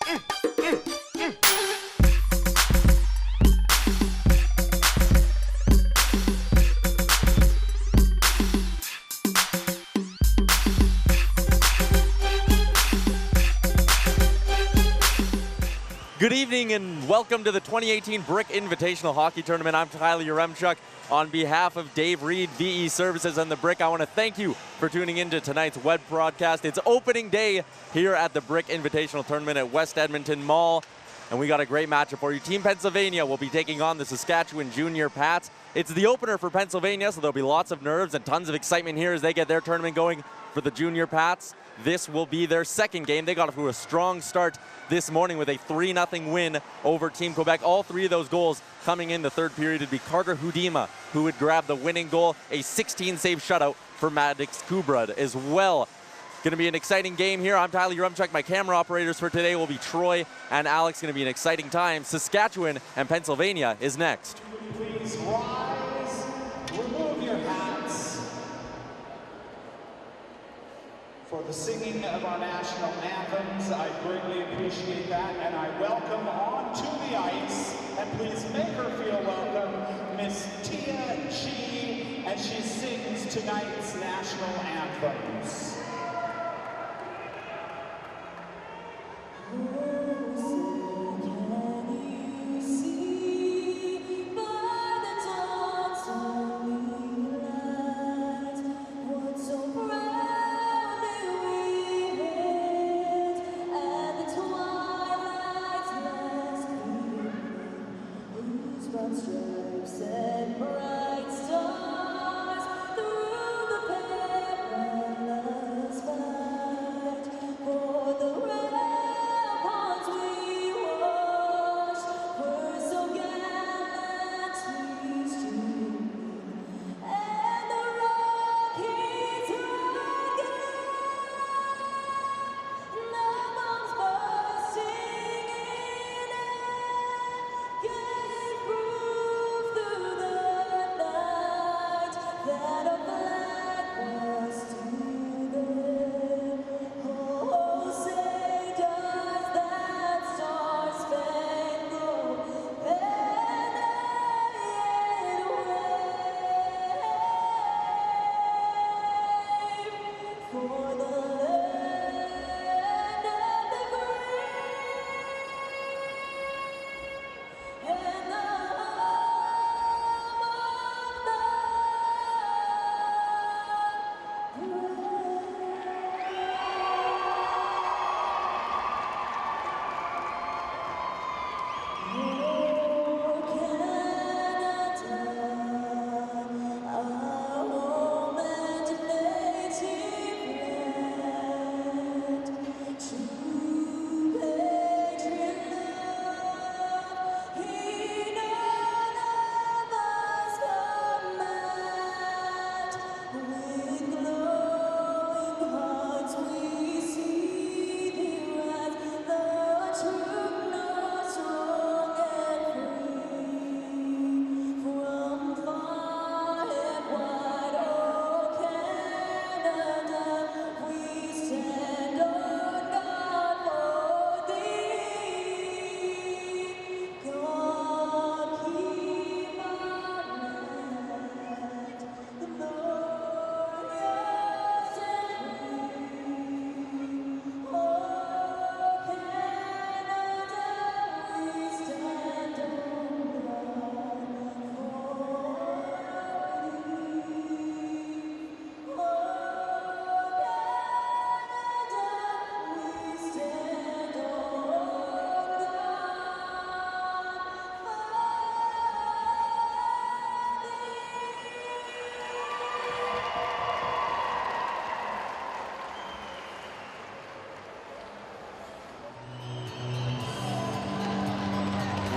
Good evening and welcome to the 2018 Brick Invitational Hockey Tournament. I'm Tyler Yaremchuk. On behalf of Dave Reed, VE Services, and the Brick, I want to thank you for tuning into tonight's web broadcast. It's opening day here at the Brick Invitational Tournament at West Edmonton Mall, and we got a great matchup for you. Team Pennsylvania will be taking on the Saskatchewan Jr.pats. It's the opener for Pennsylvania, so there'll be lots of nerves and tons of excitement here as they get their tournament going for the Jr.pats. This will be their second game. They got off to a strong start this morning with a 3-0 win over Team Quebec. All three of those goals coming in the third period. It'd be Carter Hudima who would grab the winning goal. A 16-save shutout for Maddox Kubrad as well. Going to be an exciting game here. I'm Tyler Yaremchuk. My camera operators for today will be Troy and Alex. Going to be an exciting time. Saskatchewan and Pennsylvania is next. Please rise, remove your hats for the singing of our national anthems. I greatly appreciate that, and I welcome onto the ice, and please make her feel welcome, Miss Tia Chi, as she sings tonight's national anthems.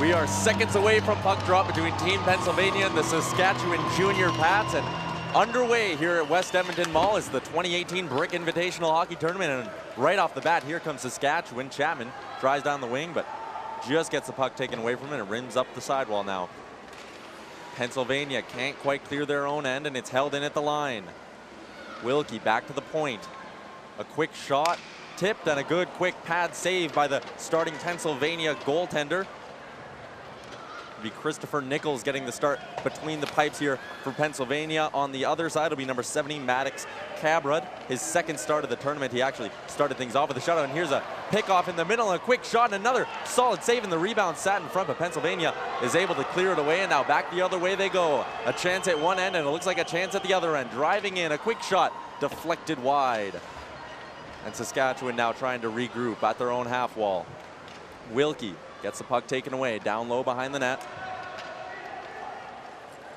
We are seconds away from puck drop between Team Pennsylvania and the Saskatchewan Jr.pats, and underway here at West Edmonton Mall is the 2018 Brick Invitational Hockey Tournament, and right off the bat, here comes Saskatchewan. Chapman tries down the wing, but just gets the puck taken away from it and rims up the sidewall now. Pennsylvania can't quite clear their own end, and it's held in at the line. Wilkie back to the point. A quick shot tipped, and a good quick pad save by the starting Pennsylvania goaltender. It'll be Christopher Nichols getting the start between the pipes here for Pennsylvania. On the other side will be number 70, Maddox Cabrad. His second start of the tournament. He actually started things off with a shutout, and here's a pickoff in the middle, and a quick shot, and another solid save, and the rebound sat in front, but Pennsylvania is able to clear it away, and now back the other way they go. A chance at one end, and it looks like a chance at the other end. Driving in, a quick shot, deflected wide. And Saskatchewan now trying to regroup at their own half wall. Wilkie gets the puck taken away, down low behind the net.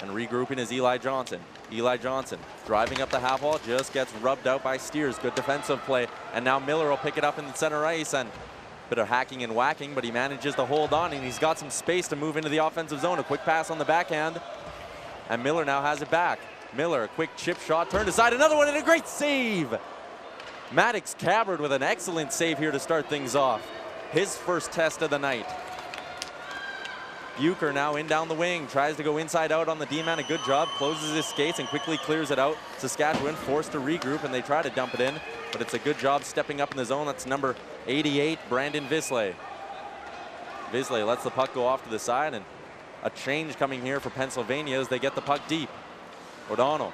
And regrouping is Eli Johnson. Eli Johnson driving up the half wall, just gets rubbed out by Steers. Good defensive play. And now Miller will pick it up in the center ice, and a bit of hacking and whacking, but he manages to hold on, and he's got some space to move into the offensive zone. A quick pass on the backhand, and Miller now has it back. Miller, a quick chip shot, turned aside, another one, and a great save. Maddox Cabrad with an excellent save here to start things off. His first test of the night. Bucher now in down the wing, tries to go inside out on the D-man, a good job, closes his skates and quickly clears it out. Saskatchewan forced to regroup, and they try to dump it in, but it's a good job stepping up in the zone. That's number 88, Brandon Visley. Visley lets the puck go off to the side, and a change coming here for Pennsylvania as they get the puck deep. O'Donnell,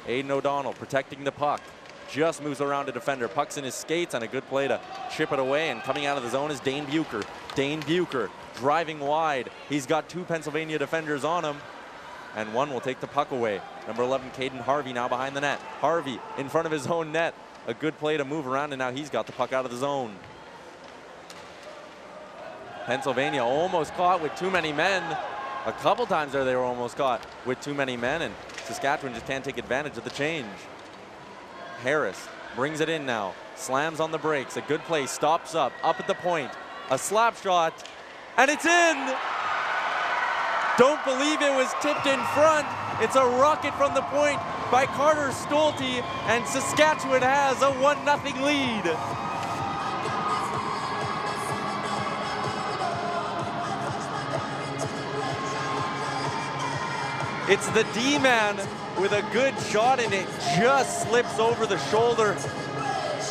Aiden O'Donnell protecting the puck. Just moves around a defender, puck's in his skates, and a good play to chip it away, and coming out of the zone is Dane Bucher. Dane Bucher driving wide. He's got two Pennsylvania defenders on him, and one will take the puck away. Number 11, Caden Harvey now behind the net. Harvey in front of his own net. A good play to move around, and now he's got the puck out of the zone. Pennsylvania almost caught with too many men. A couple times there they were almost caught with too many men, and Saskatchewan just can't take advantage of the change. Harris brings it in now, slams on the brakes, a good play, stops up at the point, a slap shot, and it's in! Don't believe it was tipped in front. It's a rocket from the point by Carter Stolte, and Saskatchewan has a 1-0 lead. It's the D-man with a good shot, and it just slips over the shoulder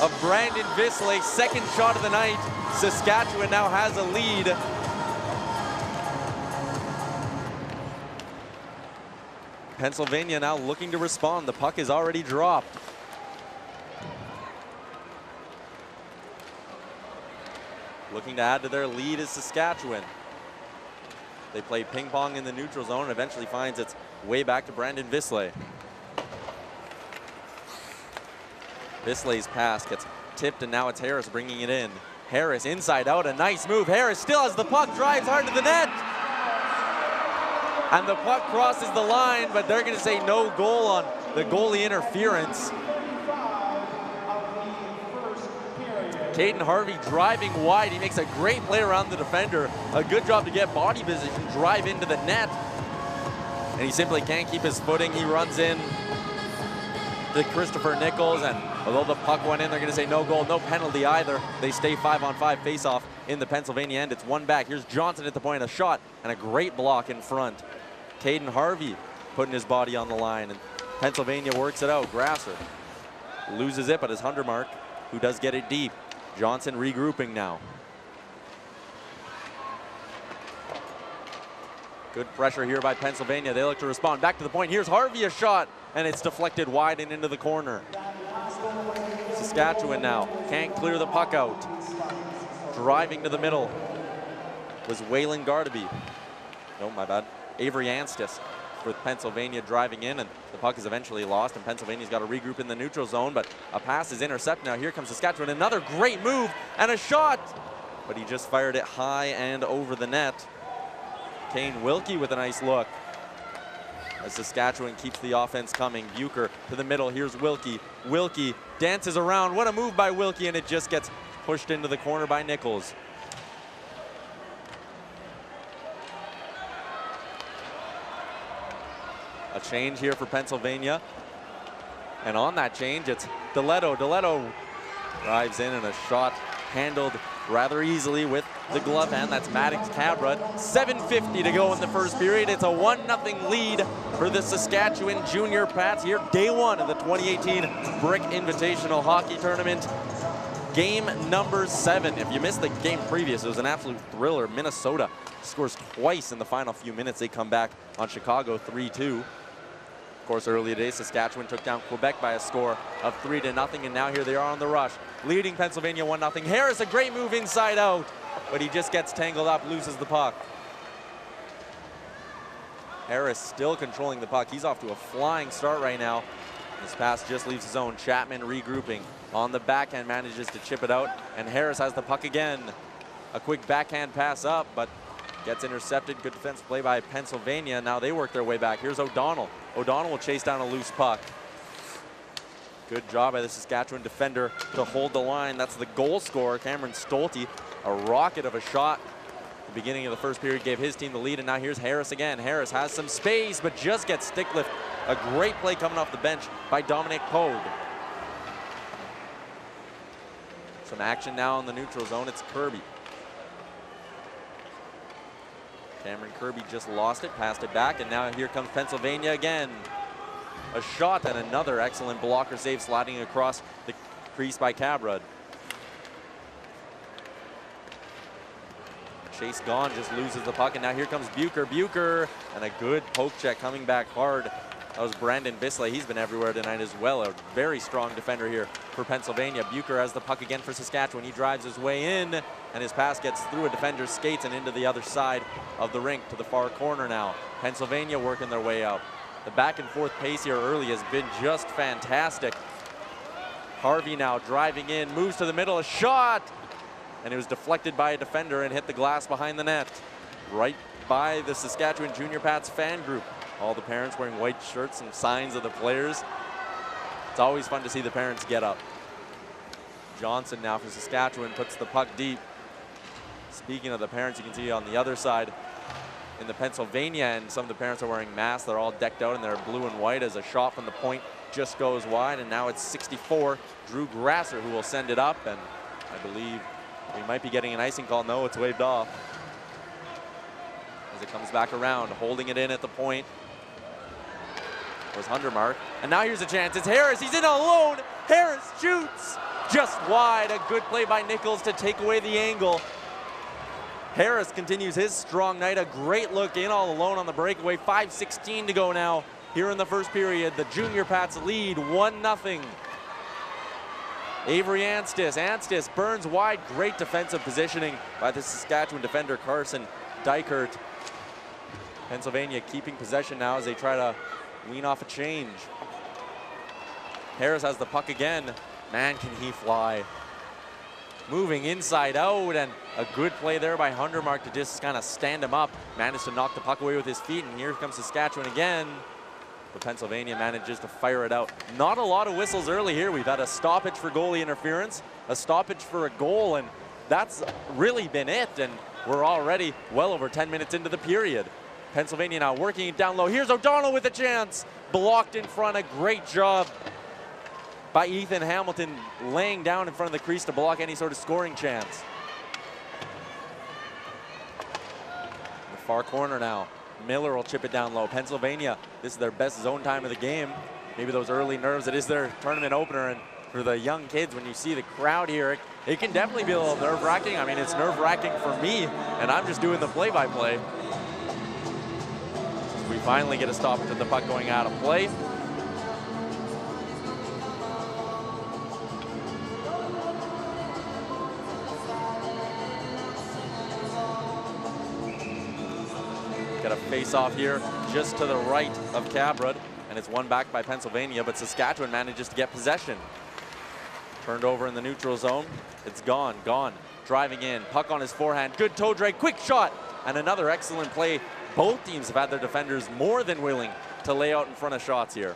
of Brandon Visley. Second shot of the night. Saskatchewan now has a lead. Pennsylvania now looking to respond. The puck is already dropped. Looking to add to their lead is Saskatchewan. They play ping pong in the neutral zone and eventually finds its way back to Brandon Visley. Visley's pass gets tipped, and now it's Harris bringing it in. Harris inside out, a nice move. Harris still has the puck, drives hard to the net. And the puck crosses the line, but they're going to say no goal on the goalie interference. Caden Harvey driving wide. He makes a great play around the defender. A good job to get body position, drive into the net. And he simply can't keep his footing. He runs in to Christopher Nichols, and although the puck went in, they're going to say no goal, no penalty either. They stay 5-on-5 face-off in the Pennsylvania end. It's one back. Here's Johnson at the point, a shot, and a great block in front. Caden Harvey putting his body on the line, and Pennsylvania works it out. Grasser loses it, but it's Hundermark who does get it deep. Johnson regrouping now. Good pressure here by Pennsylvania. They look to respond. Back to the point. Here's Harvey, a shot, and it's deflected wide and into the corner. Saskatchewan now can't clear the puck out. Driving to the middle was Waylon Gardaby. No, my bad. Avery Anstis with Pennsylvania driving in, and the puck is eventually lost, and Pennsylvania's got to regroup in the neutral zone, but a pass is intercepted. Now here comes Saskatchewan. Another great move and a shot, but he just fired it high and over the net. Kane Wilkie with a nice look as Saskatchewan keeps the offense coming. Bucher to the middle. Here's Wilkie. Wilkie dances around. What a move by Wilkie, and it just gets pushed into the corner by Nichols. A change here for Pennsylvania. And on that change, it's Deletto. Deletto drives in, and a shot handled rather easily with the glove hand. That's Maddox Cabrad. 7:50 to go in the first period. It's a 1-0 lead for the Saskatchewan Junior Pats here, day one of the 2018 Brick Invitational Hockey Tournament. game number 7. If you missed the game previous, it was an absolute thriller. Minnesota scores twice in the final few minutes. They come back on Chicago 3-2. Of course, earlier today, Saskatchewan took down Quebec by a score of 3-0, and now here they are on the rush, leading Pennsylvania 1-0. Harris, a great move inside out, but he just gets tangled up, loses the puck. Harris still controlling the puck. He's off to a flying start right now. This pass just leaves his own. Chapman regrouping on the backhand, manages to chip it out, and Harris has the puck again. A quick backhand pass up, but gets intercepted. Good defense play by Pennsylvania. Now they work their way back. Here's O'Donnell. O'Donnell will chase down a loose puck. Good job by the Saskatchewan defender to hold the line. That's the goal scorer, Cameron Stolte. A rocket of a shot. The beginning of the first period gave his team the lead, and now here's Harris again. Harris has some space, but just gets stick lift. A great play coming off the bench by Dominic Pogue. Some action now in the neutral zone. It's Kirby. Cameron Kirby just lost it, passed it back, and now here comes Pennsylvania again. A shot and another excellent blocker save, sliding across the crease by Cabrad. Chase gone, just loses the puck, and now here comes Bucher. Bucher, and a good poke check coming back hard. That was Brandon Bisley. He's been everywhere tonight as well. A very strong defender here for Pennsylvania. Bucher has the puck again for Saskatchewan. He drives his way in, and his pass gets through a defender's skates and into the other side of the rink to the far corner now. Pennsylvania working their way up. The back and forth pace here early has been just fantastic. Harvey now driving in, moves to the middle, a shot, and it was deflected by a defender and hit the glass behind the net. Right by the Saskatchewan Junior Pats fan group. All the parents wearing white shirts and signs of the players. It's always fun to see the parents get up. Johnson now for Saskatchewan puts the puck deep. Speaking of the parents, you can see on the other side in the Pennsylvania end, some of the parents are wearing masks. They're all decked out in their blue and white as a shot from the point just goes wide, and now it's 64. Drew Grasser who will send it up, and I believe we might be getting an icing call. No, it's waved off. As it comes back around, holding it in at the point was Hundermark. And now here's a chance. It's Harris. He's in alone. Harris shoots just wide. A good play by Nichols to take away the angle. Harris continues his strong night. A great look in all alone on the breakaway. 5:16 to go now here in the first period. The Junior Pats lead 1-0. Avery Anstis burns wide. Great defensive positioning by the Saskatchewan defender Carson Dykert. Pennsylvania keeping possession now as they try to wean off a change. Harris has the puck again. Man, can he fly. Moving inside out, and a good play there by Hundermark to just kind of stand him up. Managed to knock the puck away with his feet, and here comes Saskatchewan again. But Pennsylvania manages to fire it out. Not a lot of whistles early here. We've had a stoppage for goalie interference, a stoppage for a goal, and that's really been it. And we're already well over 10 minutes into the period. Pennsylvania now working it down low. Here's O'Donnell with a chance. Blocked in front. A great job by Ethan Hamilton laying down in front of the crease to block any sort of scoring chance. In the far corner now. Miller will chip it down low. Pennsylvania, this is their best zone time of the game. Maybe those early nerves. It is their tournament opener, and for the young kids, when you see the crowd here, it can definitely be a little nerve-wracking. I mean, it's nerve-wracking for me, and I'm just doing the play-by-play. We finally get a stoppage of the puck going out of play. Got a face-off here just to the right of Cabrad, and it's won back by Pennsylvania, but Saskatchewan manages to get possession. Turned over in the neutral zone. It's gone. Driving in, puck on his forehand. Good toe drag, quick shot, and another excellent play. Both teams have had their defenders more than willing to lay out in front of shots here.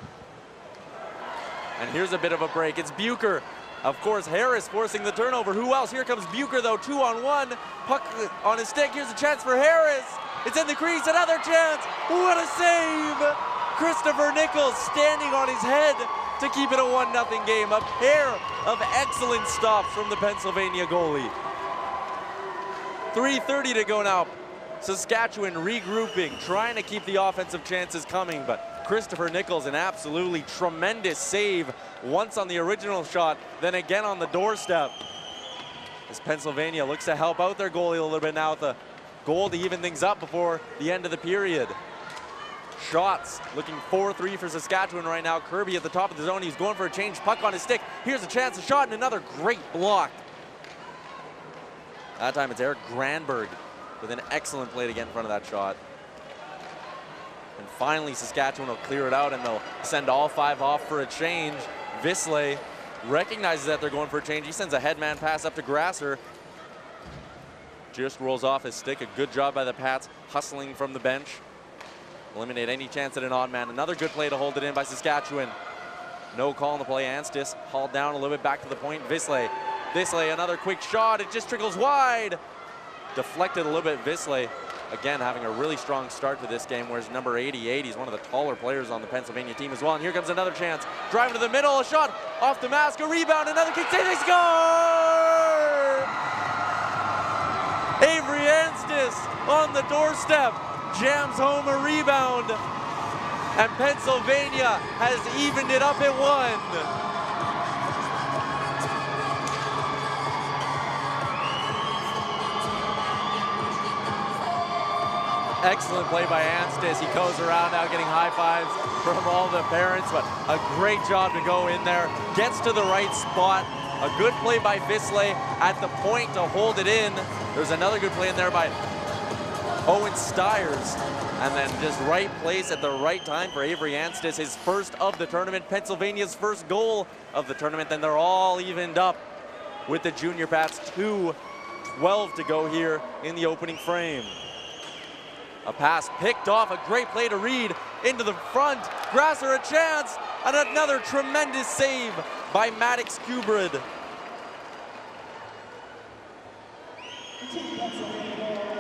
And here's a bit of a break. It's Bucher. Of course, Harris forcing the turnover. Who else? Here comes Bucher, though, 2-on-1. Puck on his stick. Here's a chance for Harris. It's in the crease. Another chance. What a save. Christopher Nichols standing on his head to keep it a 1-0 game. A pair of excellent stops from the Pennsylvania goalie. 3:30 to go now. Saskatchewan regrouping, trying to keep the offensive chances coming, but Christopher Nichols, an absolutely tremendous save, once on the original shot, then again on the doorstep. as Pennsylvania looks to help out their goalie a little bit now with the goal to even things up before the end of the period. Shots looking 4-3 for Saskatchewan right now. Kirby at the top of the zone. He's going for a change. Puck on his stick. Here's a chance, a shot, and another great block. That time it's Eric Granberg with an excellent play to get in front of that shot. And finally, Saskatchewan will clear it out, and they'll send all 5 off for a change. Visle recognizes that they're going for a change. He sends a headman pass up to Grasser. Just rolls off his stick. A good job by the Pats, hustling from the bench. Eliminate any chance at an odd man. Another good play to hold it in by Saskatchewan. No call on the play. Anstis hauled down a little bit back to the point. Visle, another quick shot. It just trickles wide. Deflected a little bit. Visle, again, having a really strong start to this game, whereas number 88, he's one of the taller players on the Pennsylvania team as well. And here comes another chance. Driving to the middle, a shot off the mask, a rebound, another kick, they score! Avery Anstis on the doorstep, jams home a rebound, and Pennsylvania has evened it up at 1. Excellent play by Anstis. He goes around now getting high fives from all the parents, but a great job to go in there. Gets to the right spot. A good play by Visle at the point to hold it in. There's another good play in there by Owen Stiers. And then just right place at the right time for Avery Anstis, his first of the tournament, Pennsylvania's first goal of the tournament. Then they're all evened up with the Junior Pats. 2:12 to go here in the opening frame. A pass picked off, a great play to Reed into the front. Grasser a chance, and another tremendous save by Maddox Kubrid.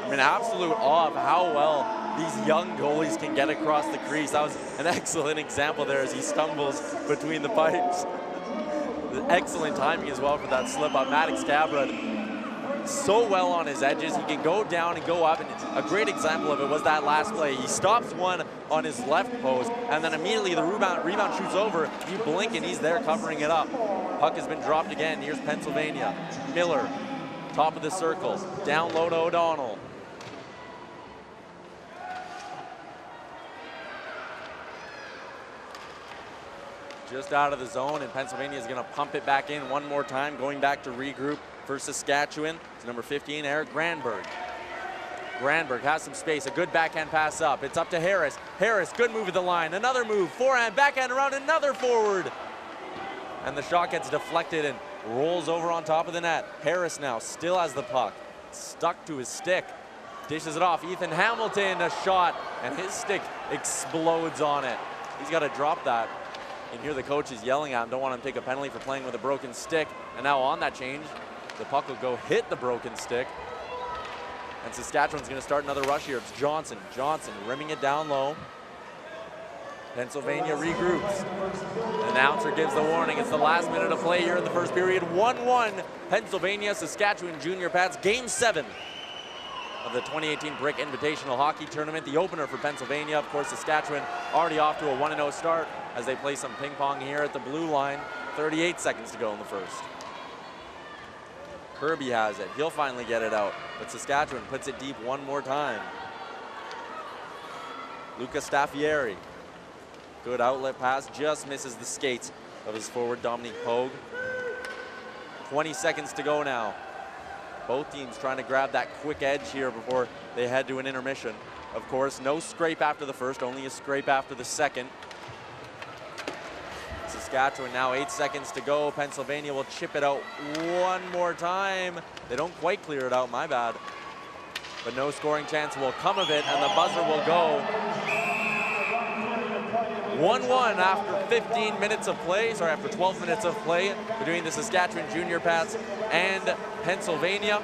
I'm in absolute awe of how well these young goalies can get across the crease. That was an excellent example there as he stumbles between the pipes. Excellent timing as well for that slip up. Maddox Kubrid so well on his edges. He can go down and go up, and a great example of it was that last play. He stops one on his left post, and then immediately the rebound shoots over. You blink and he's there covering it up. Puck has been dropped again. Here's Pennsylvania. Miller, top of the circle, down low to O'Donnell. Just out of the zone, and Pennsylvania is going to pump it back in one more time, going back to regroup for Saskatchewan. It's number 15, Eric Granberg. Granberg has some space, a good backhand pass up. It's up to Harris. Harris, good move at the line, another move, forehand, backhand around, another forward. And the shot gets deflected and rolls over on top of the net. Harris now still has the puck, stuck to his stick. Dishes it off, Ethan Hamilton, a shot, and his stick explodes on it. He's got to drop that. And here the coach is yelling at him, don't want him to take a penalty for playing with a broken stick. And now on that change, the puck will go hit the broken stick. And Saskatchewan's going to start another rush here. It's Johnson. Johnson rimming it down low. Pennsylvania regroups. The announcer gives the warning. It's the last minute of play here in the first period. 1-1, Pennsylvania, Saskatchewan Junior Pats, Game 7 of the 2018 Brick Invitational Hockey Tournament. The opener for Pennsylvania. Of course, Saskatchewan already off to a 1-0 start as they play some ping pong here at the blue line. 38 seconds to go in the first. Kirby has it. He'll finally get it out, but Saskatchewan puts it deep one more time. Luca Staffieri. Good outlet pass, just misses the skates of his forward, Dominique Pogue. 20 seconds to go now. Both teams trying to grab that quick edge here before they head to an intermission. Of course, no scrape after the first, only a scrape after the second. Saskatchewan now 8 seconds to go. Pennsylvania will chip it out one more time. They don't quite clear it out, my bad. But no scoring chance will come of it, and the buzzer will go. 1-1 after 15 minutes of play, sorry, after 12 minutes of play between the Saskatchewan Junior Pats and Pennsylvania.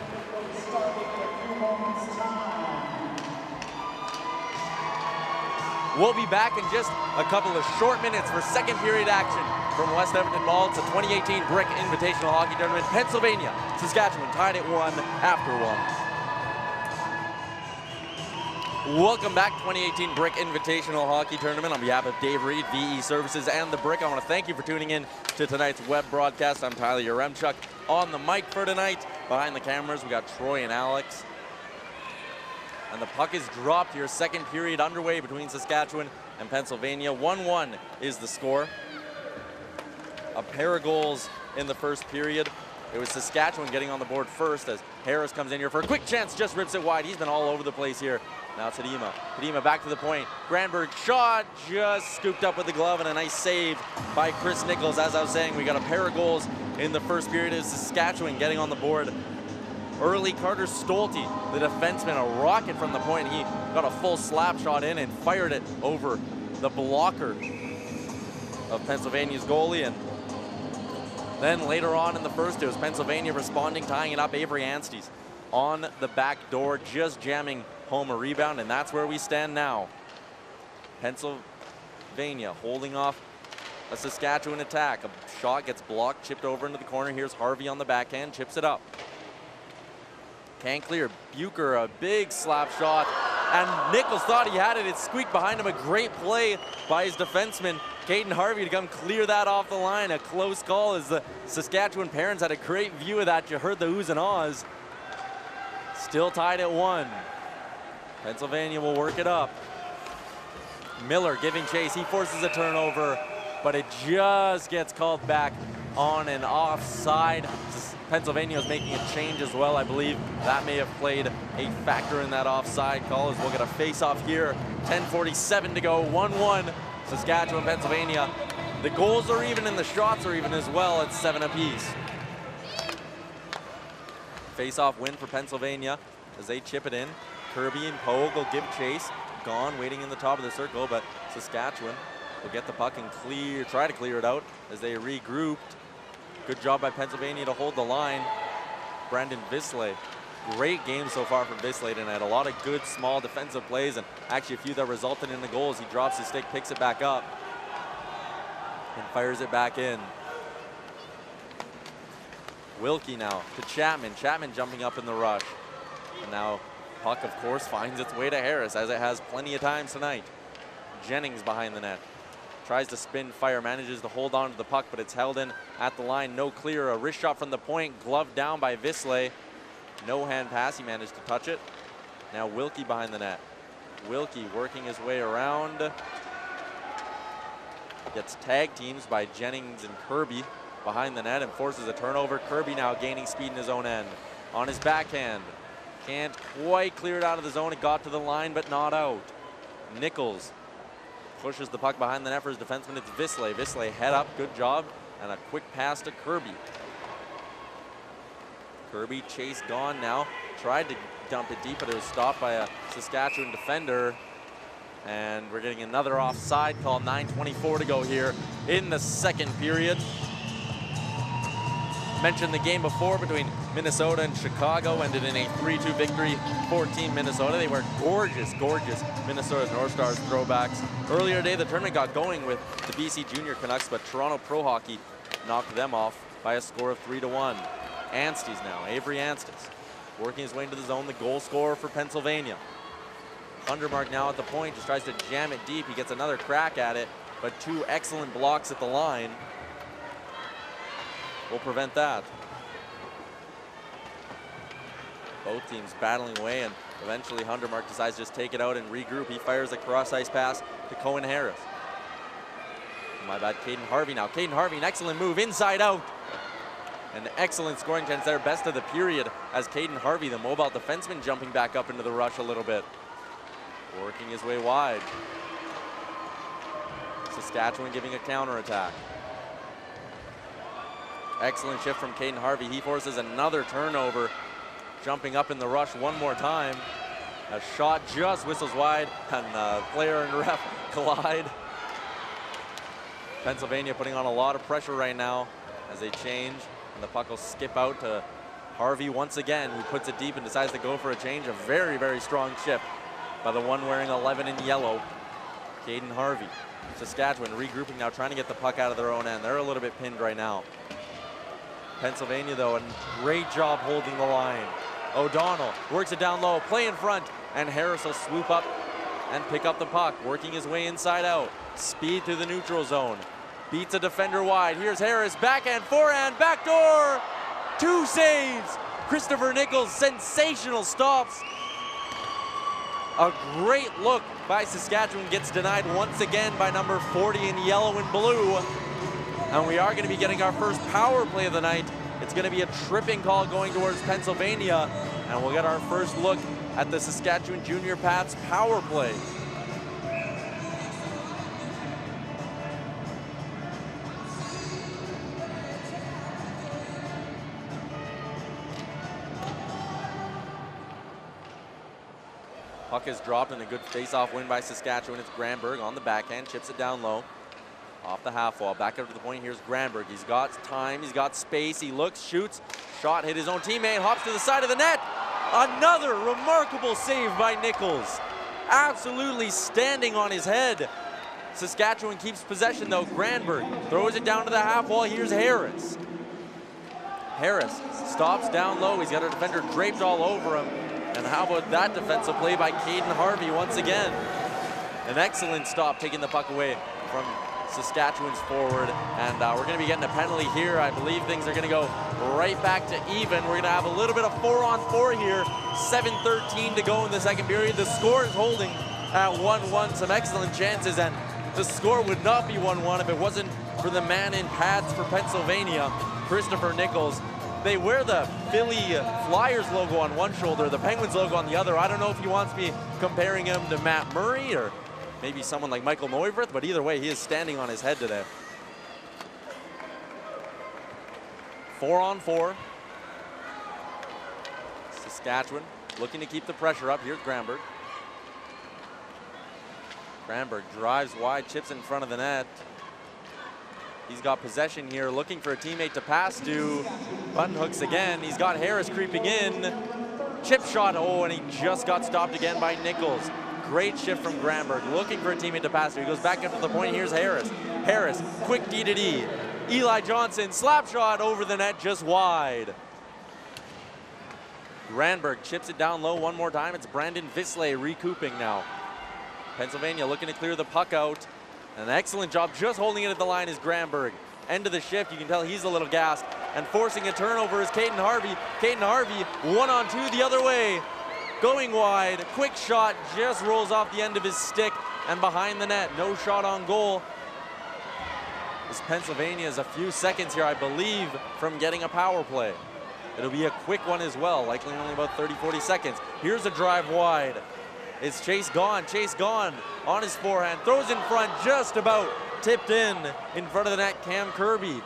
We'll be back in just a couple of short minutes for second period action from West Edmonton Mall. It's a 2018 Brick Invitational Hockey Tournament. Pennsylvania, Saskatchewan tied at 1 after 1. Welcome back, 2018 Brick Invitational Hockey Tournament. On behalf of Dave Reed, VE Services, and the Brick, I want to thank you for tuning in to tonight's web broadcast. I'm Tyler Yaremchuk on the mic for tonight. Behind the cameras, we got Troy and Alex. And the puck is dropped here. Second period underway between Saskatchewan and Pennsylvania. 1-1 is the score. A pair of goals in the first period. It was Saskatchewan getting on the board first as Harris comes in here for a quick chance, just rips it wide. He's been all over the place here. Now it's Hedema. Hedema back to the point. Granberg shot, just scooped up with the glove, and a nice save by Chris Nichols. As I was saying, we got a pair of goals in the first period as Saskatchewan getting on the board. Early, Carter Stolte, the defenseman, a rocket from the point. He got a full slap shot in and fired it over the blocker of Pennsylvania's goalie. And then later on in the first, it was Pennsylvania responding, tying it up. Avery Ansties on the back door, just jamming home a rebound, and that's where we stand now. Pennsylvania holding off a Saskatchewan attack. A shot gets blocked, chipped over into the corner. Here's Harvey on the backhand, chips it up. Can't clear. Bucher, a big slap shot, and Nichols thought he had it. It squeaked behind him. A great play by his defenseman, Caden Harvey, to come clear that off the line. A close call as the Saskatchewan parents had a great view of that. You heard the oohs and ahs. Still tied at 1. Pennsylvania will work it up. Miller giving chase. He forces a turnover, but it just gets called back on an offside. Pennsylvania is making a change as well. I believe that may have played a factor in that offside call, as we'll get a face-off here. 10:47 to go, 1-1, Saskatchewan, Pennsylvania. The goals are even and the shots are even as well at 7 apiece. Face-off win for Pennsylvania as they chip it in. Kirby and Pogue will give chase. Gone, waiting in the top of the circle, but Saskatchewan will get the puck and try to clear it out as they regrouped. Good job by Pennsylvania to hold the line. Brandon Visley, great game so far from Visley tonight. A lot of good small defensive plays, and actually a few that resulted in the goals. He drops his stick, picks it back up, and fires it back in. Wilkie now to Chapman. Chapman jumping up in the rush. And now puck, of course, finds its way to Harris, as it has plenty of times tonight. Jennings behind the net. Tries to spin, fire, manages to hold on to the puck, but it's held in at the line. No clear. A wrist shot from the point, gloved down by Visley. No hand pass. He managed to touch it. Now Wilkie behind the net. Wilkie working his way around. Gets tag teams by Jennings and Kirby behind the net and forces a turnover. Kirby now gaining speed in his own end. On his backhand. Can't quite clear it out of the zone. It got to the line, but not out. Nichols pushes the puck behind the net for his defenseman. It's Visley. Visley head up, good job, and a quick pass to Kirby. Kirby chase gone now. Tried to dump it deep, but it was stopped by a Saskatchewan defender. And we're getting another offside call. 9:24 to go here in the second period. Mentioned the game before between Minnesota and Chicago, ended in a 3-2 victory for Team Minnesota. They were gorgeous, gorgeous Minnesota North Stars throwbacks. Earlier today, the tournament got going with the BC Junior Canucks, but Toronto Pro Hockey knocked them off by a score of 3-1. Ansties now, Avery Ansties, working his way into the zone, the goal scorer for Pennsylvania. Undermark now at the point, just tries to jam it deep. He gets another crack at it, but 2 excellent blocks at the line will prevent that. Both teams battling away, and eventually Hundermark decides to just take it out and regroup. He fires a cross-ice pass to Cohen Harris. My bad, Caden Harvey now. Caden Harvey, an excellent move, inside out. An excellent scoring chance there, best of the period, as Caden Harvey, the mobile defenseman, jumping back up into the rush a little bit. Working his way wide. Saskatchewan giving a counterattack. Excellent shift from Caden Harvey. He forces another turnover, jumping up in the rush one more time. A shot just whistles wide, and player and ref collide. Pennsylvania putting on a lot of pressure right now as they change, and the puck will skip out to Harvey once again, who puts it deep and decides to go for a change. A very, very strong shift by the one wearing 11 in yellow, Caden Harvey. Saskatchewan regrouping now, trying to get the puck out of their own end. They're a little bit pinned right now. Pennsylvania, though, a great job holding the line. O'Donnell works it down low, play in front, and Harris will swoop up and pick up the puck, working his way inside out. Speed through the neutral zone. Beats a defender wide. Here's Harris, backhand, forehand, backdoor. 2 saves. Christopher Nichols, sensational stops. A great look by Saskatchewan, gets denied once again by number 40 in yellow and blue. And we are going to be getting our first power play of the night. It's going to be a tripping call going towards Pennsylvania. And we'll get our first look at the Saskatchewan Junior Pats power play. Puck is dropped and a good face-off win by Saskatchewan. It's Granberg on the backhand, chips it down low. Off the half wall, back up to the point. Here's Granberg. He's got time, he's got space, he looks, shoots. Shot hit his own teammate, hops to the side of the net. Another remarkable save by Nichols. Absolutely standing on his head. Saskatchewan keeps possession though. Granberg throws it down to the half wall. Here's Harris. Harris stops down low. He's got a defender draped all over him. And how about that defensive play by Caden Harvey once again. An excellent stop, taking the puck away from Saskatchewan's forward. And we're going to be getting a penalty here. I believe things are going to go right back to even. We're going to have a little bit of 4-on-4 here. 7:13 to go in the second period. The score is holding at 1-1. Some excellent chances, and the score would not be 1-1 if it wasn't for the man in pads for Pennsylvania, Christopher Nichols. They wear the Philly Flyers logo on one shoulder, the Penguins logo on the other. I don't know if he wants me comparing him to Matt Murray or maybe someone like Michael Moiverth, but either way, he is standing on his head today. 4-on-4. Saskatchewan looking to keep the pressure up. Here's Granberg. Granberg drives wide, chips in front of the net. He's got possession here, looking for a teammate to pass to. Button hooks again. He's got Harris creeping in. Chip shot, oh, and he just got stopped again by Nichols. Great shift from Granberg, looking for a teammate to pass to. He goes back up to the point. Here's Harris. Harris, quick D to D. Eli Johnson, slap shot over the net, just wide. Granberg chips it down low one more time. It's Brandon Visley recouping now. Pennsylvania looking to clear the puck out. An excellent job just holding it at the line is Granberg. End of the shift, you can tell he's a little gassed. And forcing a turnover is Caden Harvey. Caden Harvey, 1-on-2 the other way. Going wide, quick shot, just rolls off the end of his stick and behind the net. No shot on goal. As Pennsylvania is a few seconds here, I believe, from getting a power play. It'll be a quick one as well, likely only about 30-40 seconds. Here's a drive wide. It's Chase Gaughan on his forehand, throws in front, just about tipped in front of the net. Cam Kirby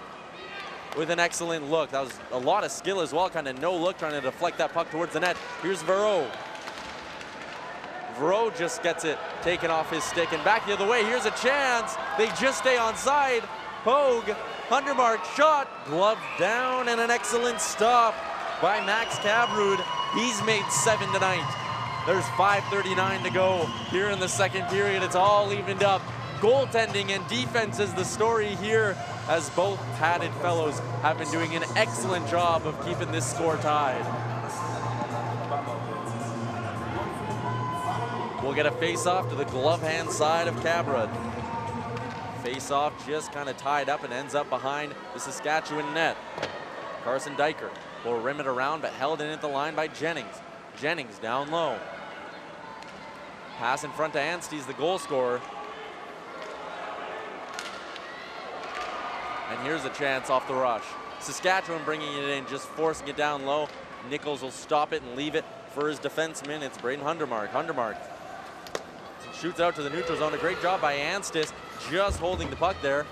with an excellent look. That was a lot of skill as well, kind of no look, trying to deflect that puck towards the net. Here's Verreau. Verreau just gets it taken off his stick and back the other way. Here's a chance. They just stay on side. Pogue, Hundermark shot, glove down, and an excellent stop by Max Cabrud. He's made 7 tonight. There's 5:39 to go here in the second period. It's all evened up. Goaltending and defense is the story here, as both padded fellows have been doing an excellent job of keeping this score tied. We'll get a face-off to the glove hand side of Cabrud. Face-off just kind of tied up and ends up behind the Saskatchewan net. Carson Diker will rim it around, but held in at the line by Jennings. Jennings down low. Pass in front to Anstey's the goal scorer. And here's a chance off the rush. Saskatchewan bringing it in, just forcing it down low. Nichols will stop it and leave it for his defenseman. It's Braden Hundermark. Hundermark shoots out to the neutral zone. A great job by Anstis, just holding the puck there.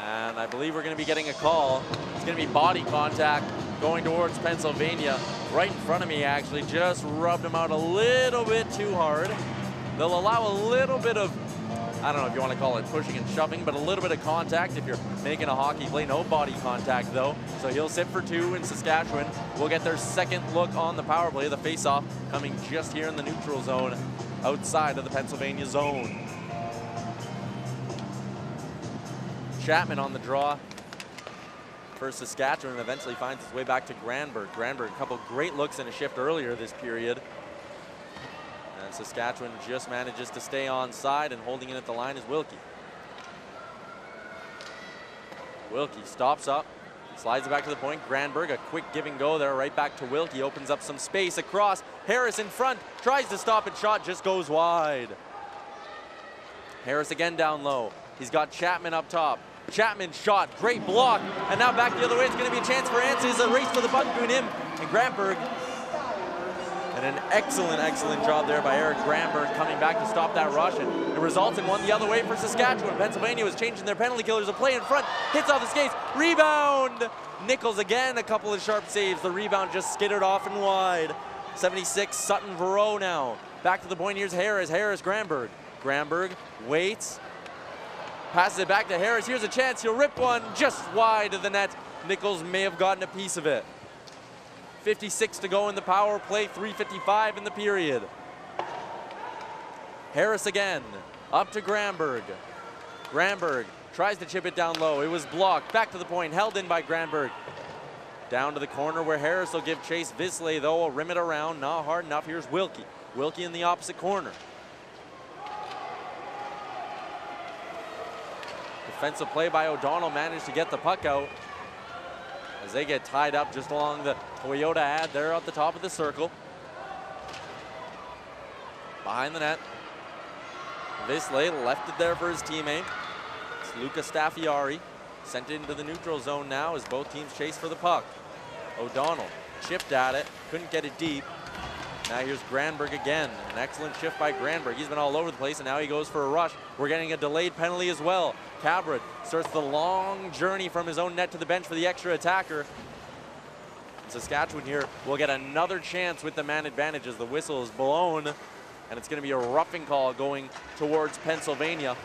And I believe we're going to be getting a call. It's going to be body contact going towards Pennsylvania. Right in front of me, actually, just rubbed him out a little bit too hard. They'll allow a little bit of, I don't know if you want to call it pushing and shoving, but a little bit of contact if you're making a hockey play. No body contact, though. So he'll sit for 2 in Saskatchewan. We'll get their second look on the power play. The face-off coming just here in the neutral zone, outside of the Pennsylvania zone. Chapman on the draw for Saskatchewan, and eventually finds his way back to Granberg. Granberg, a couple great looks in a shift earlier this period. And Saskatchewan just manages to stay onside, and holding it at the line is Wilkie. Wilkie stops up, slides it back to the point. Granberg, a quick give and go there, right back to Wilkie, opens up some space across. Harris in front, tries to stop it, shot just goes wide. Harris again down low. He's got Chapman up top. Chapman shot, great block, and now back the other way. It's going to be a chance for Anstey. It's a race for the puck between him and Granberg. And an excellent, excellent job there by Eric Granberg coming back to stop that rush, and it results in one the other way for Saskatchewan. Pennsylvania was changing their penalty killers. A play in front, hits off the skates, rebound! Nichols again, a couple of sharp saves. The rebound just skidded off and wide. 76, Sutton Verreau now. Back to the point, here's Harris, Granberg. Granberg waits, passes it back to Harris. Here's a chance, he'll rip one just wide of the net. Nichols may have gotten a piece of it. 56 to go in the power play, 3:55 in the period. Harris again, up to Granberg. Granberg tries to chip it down low. It was blocked, back to the point, held in by Granberg. Down to the corner where Harris will give chase. Visley, though, will rim it around, not hard enough. Here's Wilkie. Wilkie in the opposite corner. Defensive play by O'Donnell, managed to get the puck out as they get tied up just along the Toyota ad there at the top of the circle. Behind the net. Visley left it there for his teammate. It's Luca Staffiari. Sent it into the neutral zone now as both teams chase for the puck. O'Donnell chipped at it, couldn't get it deep. Now here's Granberg again. An excellent shift by Granberg. He's been all over the place, and now he goes for a rush. We're getting a delayed penalty as well. Cabrad starts the long journey from his own net to the bench for the extra attacker. Saskatchewan here will get another chance with the man advantage as the whistle is blown, and it's going to be a roughing call going towards Pennsylvania.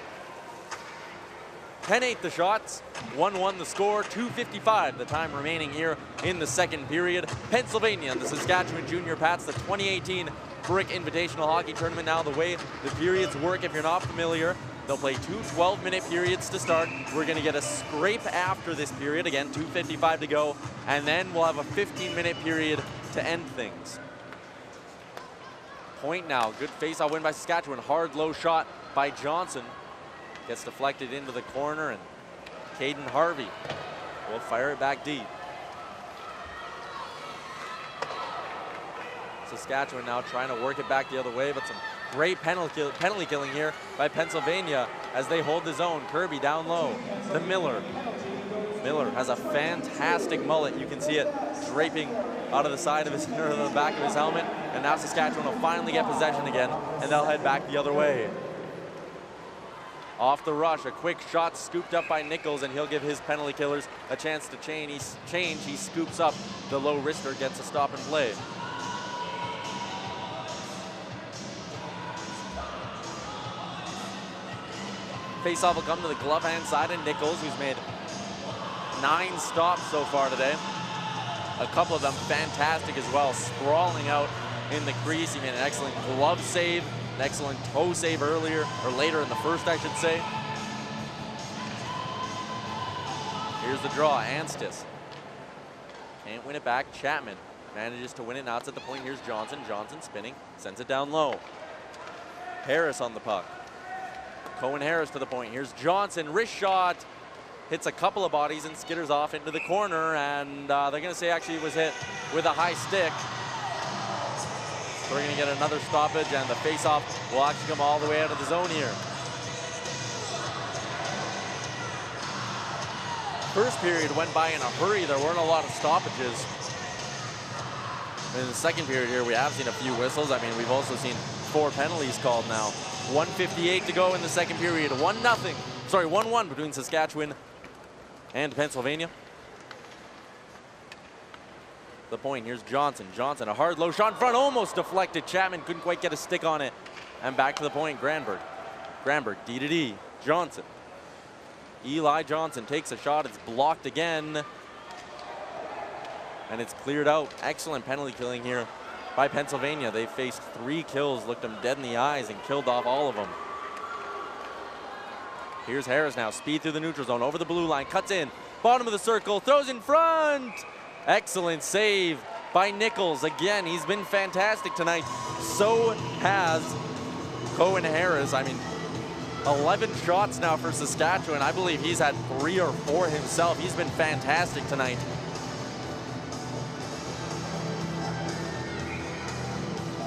10-8 the shots, 1-1 the score, 2:55 the time remaining here in the second period. Pennsylvania and the Saskatchewan Junior Pats, the 2018 Brick Invitational Hockey Tournament. Now the way the periods work, if you're not familiar, they'll play two 12-minute periods to start. We're going to get a scrape after this period, again 2:55 to go, and then we'll have a 15-minute period to end things. Point now, good face-off win by Saskatchewan, hard low shot by Johnson. Gets deflected into the corner, and Caden Harvey will fire it back deep. Saskatchewan now trying to work it back the other way, but some great penalty killing here by Pennsylvania as they hold the zone. Kirby down low to Miller. Miller has a fantastic mullet. You can see it draping out of the side of his, or the back of his helmet. And now Saskatchewan will finally get possession again, and they'll head back the other way. Off the rush, a quick shot scooped up by Nichols, and he'll give his penalty killers a chance to change. He scoops up the low wrister, gets a stop and play. Faceoff will come to the glove hand side of Nichols, who's made 9 stops so far today. A couple of them fantastic as well, sprawling out in the crease. He made an excellent glove save, an excellent toe save earlier, or later in the first, I should say. Here's the draw, Anstis. Can't win it back, Chapman manages to win it, now it's at the point. Here's Johnson, Johnson spinning, sends it down low. Harris on the puck. Cohen Harris to the point, here's Johnson, wrist shot, hits a couple of bodies and skitters off into the corner, and they're gonna say actually it was hit with a high stick. So we're gonna get another stoppage, and the face-off will actually come all the way out of the zone here. First period went by in a hurry. There weren't a lot of stoppages. In the second period here, we have seen a few whistles. I mean, we've also seen 4 penalties called now. 1:58 to go in the second period. 1-1 between Saskatchewan and Pennsylvania. The point, here's Johnson. Johnson, a hard low shot in front, almost deflected. Chapman couldn't quite get a stick on it. And back to the point, Granberg. Granberg, D to D. Johnson. Eli Johnson takes a shot. It's blocked again. And it's cleared out. Excellent penalty killing here by Pennsylvania. They faced 3 kills, looked them dead in the eyes, and killed off all of them. Here's Harris now, speed through the neutral zone, over the blue line, cuts in, bottom of the circle, throws in front. Excellent save by Nichols. Again, he's been fantastic tonight. So has Cohen Harris. I mean, 11 shots now for Saskatchewan. I believe he's had 3 or 4 himself. He's been fantastic tonight.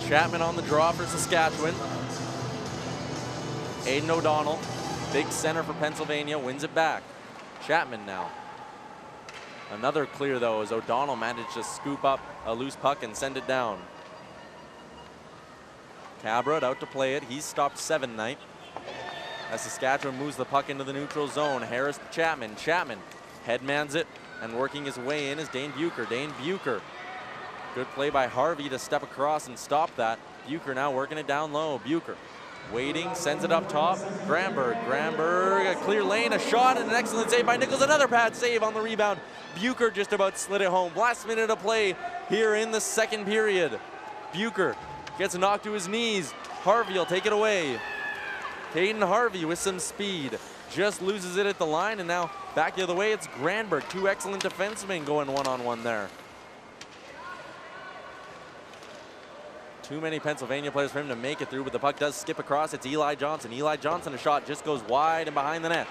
Chapman on the draw for Saskatchewan. Aiden O'Donnell, big center for Pennsylvania, wins it back. Chapman now. Another clear though as O'Donnell managed to scoop up a loose puck and send it down. Cabrad out to play it. He's stopped 7 tonight. As Saskatchewan moves the puck into the neutral zone, Harris to Chapman. Chapman headmans it and working his way in is Dane Bucher. Dane Bucher. Good play by Harvey to step across and stop that. Bucher now working it down low. Bucher waiting, sends it up top. Granberg, a clear lane, a shot, and an excellent save by Nichols. Another pad save on the rebound. Bucher just about slid it home. Last minute of play here in the second period. Bucher gets knocked to his knees. Harvey will take it away. Caden Harvey with some speed. Just loses it at the line, and now back the other way, it's Granberg. 2 excellent defensemen going one-on-one there. Too many Pennsylvania players for him to make it through, but the puck does skip across. It's Eli Johnson. Eli Johnson, a shot just goes wide and behind the net.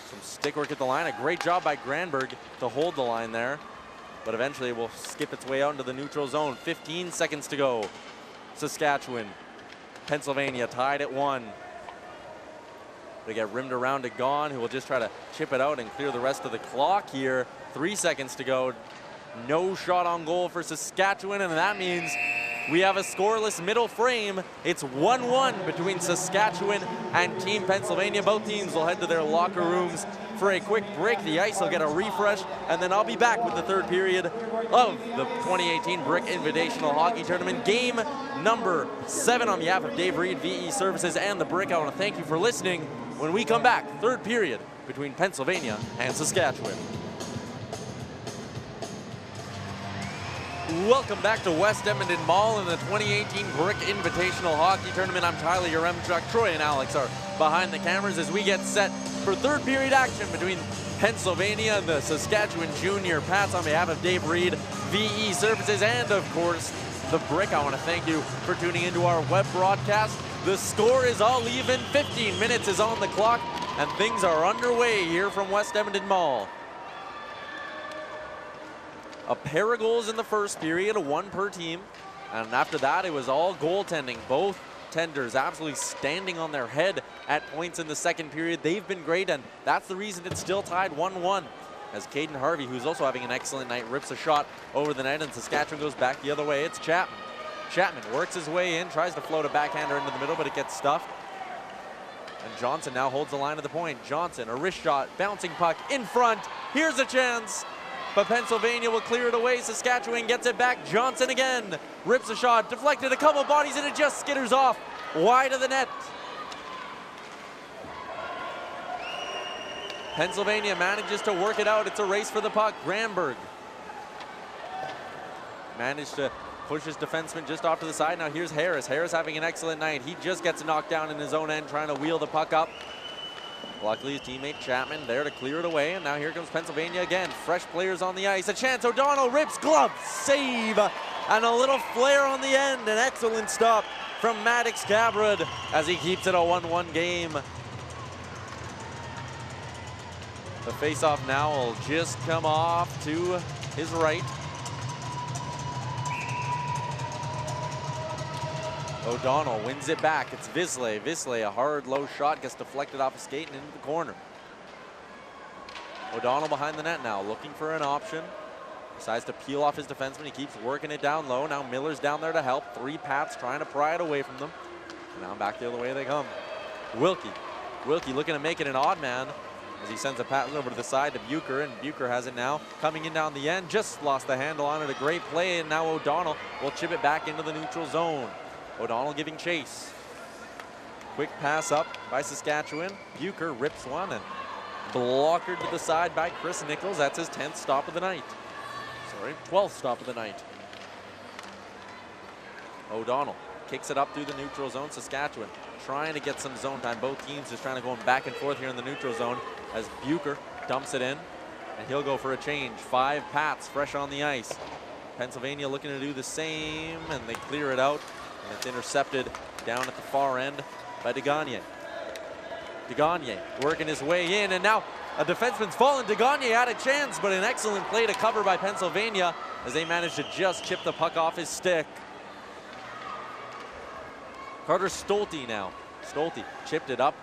Some stick work at the line. A great job by Granberg to hold the line there, but eventually it will skip its way out into the neutral zone. 15 seconds to go. Saskatchewan, Pennsylvania tied at 1. They get rimmed around to Gone, who will just try to chip it out and clear the rest of the clock here. 3 seconds to go. No shot on goal for Saskatchewan, and that means we have a scoreless middle frame. It's 1-1 between Saskatchewan and Team Pennsylvania. Both teams will head to their locker rooms for a quick break. The ice will get a refresh, and then I'll be back with the third period of the 2018 Brick Invitational Hockey Tournament. Game number 7 on behalf of Dave Reed, VE Services, and the Brick. I want to thank you for listening. When we come back, third period between Pennsylvania and Saskatchewan. Welcome back to West Edmonton Mall in the 2018 Brick Invitational Hockey Tournament. I'm Tyler Yaremchuk. Troy and Alex are behind the cameras as we get set for third period action between Pennsylvania and the Saskatchewan Junior Pats. On behalf of Dave Reed, VE Services, and of course, the Brick, I want to thank you for tuning into our web broadcast. The score is all even. 15 minutes is on the clock, and things are underway here from West Edmonton Mall. A pair of goals in the first period, 1 per team. And after that, it was all goaltending. Both tenders absolutely standing on their head at points in the second period. They've been great, and that's the reason it's still tied 1-1. As Caden Harvey, who's also having an excellent night, rips a shot over the net, and Saskatchewan goes back the other way. It's Chapman. Chapman works his way in, tries to float a backhander into the middle, but it gets stuffed. And Johnson now holds the line of the point. Johnson, a wrist shot, bouncing puck in front. Here's a chance. But Pennsylvania will clear it away. Saskatchewan gets it back. Johnson again rips a shot, deflected a couple bodies, and it just skitters off wide of the net. Pennsylvania manages to work it out. It's a race for the puck. Granberg managed to push his defenseman just off to the side. Now here's Harris. Harris having an excellent night. He just gets knocked down in his own end, trying to wheel the puck up. Luckily, his teammate Chapman there to clear it away, and now here comes Pennsylvania again. Fresh players on the ice. A chance. O'Donnell rips, glove, save, and a little flare on the end. An excellent stop from Maddox Cabrad as he keeps it a 1-1 game. The face-off now will just come off to his right. O'Donnell wins it back. It's Visley. Visley, a hard low shot, gets deflected off his skate and into the corner. O'Donnell behind the net now, looking for an option. Decides to peel off his defenseman. He keeps working it down low. Now Miller's down there to help. 3 Pats trying to pry it away from them. And now back the other way they come. Wilkie looking to make it an odd man as he sends a pass over to the side to Bucher, and Bucher has it now. Coming in down the end, just lost the handle on it. A great play, and now O'Donnell will chip it back into the neutral zone. O'Donnell giving chase. Quick pass up by Saskatchewan. Bucher rips one and blockered to the side by Chris Nichols. That's his 10th stop of the night. Sorry, 12th stop of the night. O'Donnell kicks it up through the neutral zone. Saskatchewan trying to get some zone time. Both teams just trying to go back and forth here in the neutral zone as Bucher dumps it in. And he'll go for a change. 5 Pats fresh on the ice. Pennsylvania looking to do the same, and they clear it out. And it's intercepted down at the far end by Degagne. Degagne working his way in, and now a defenseman's fallen. Degagne had a chance, but an excellent play to cover by Pennsylvania as they managed to just chip the puck off his stick. Carter Stolte now. Stolte chipped it up,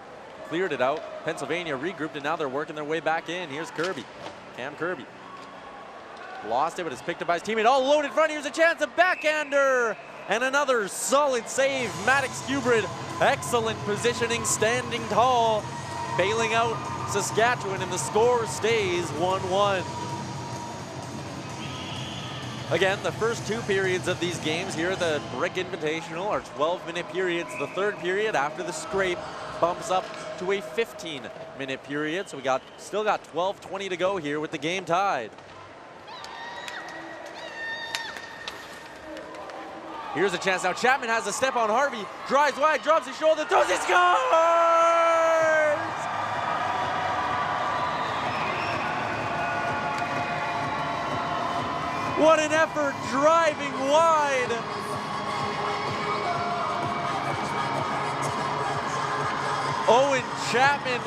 cleared it out. Pennsylvania regrouped, and now they're working their way back in. Here's Kirby. Cam Kirby. Lost it, but it's picked up by his teammate. All alone in front. Here's a chance, a backhander. And another solid save. Maddox Cubrid, excellent positioning, standing tall, bailing out Saskatchewan, and the score stays 1-1. Again, the first 2 periods of these games here at the Brick Invitational are 12-minute periods. The third period, after the scrape, bumps up to a 15-minute period. So we still got 12:20 to go here with the game tied. Here's a chance now. Chapman has a step on Harvey, drives wide, drops his shoulder, throws it, scores! What an effort, driving wide. Owen Chapman,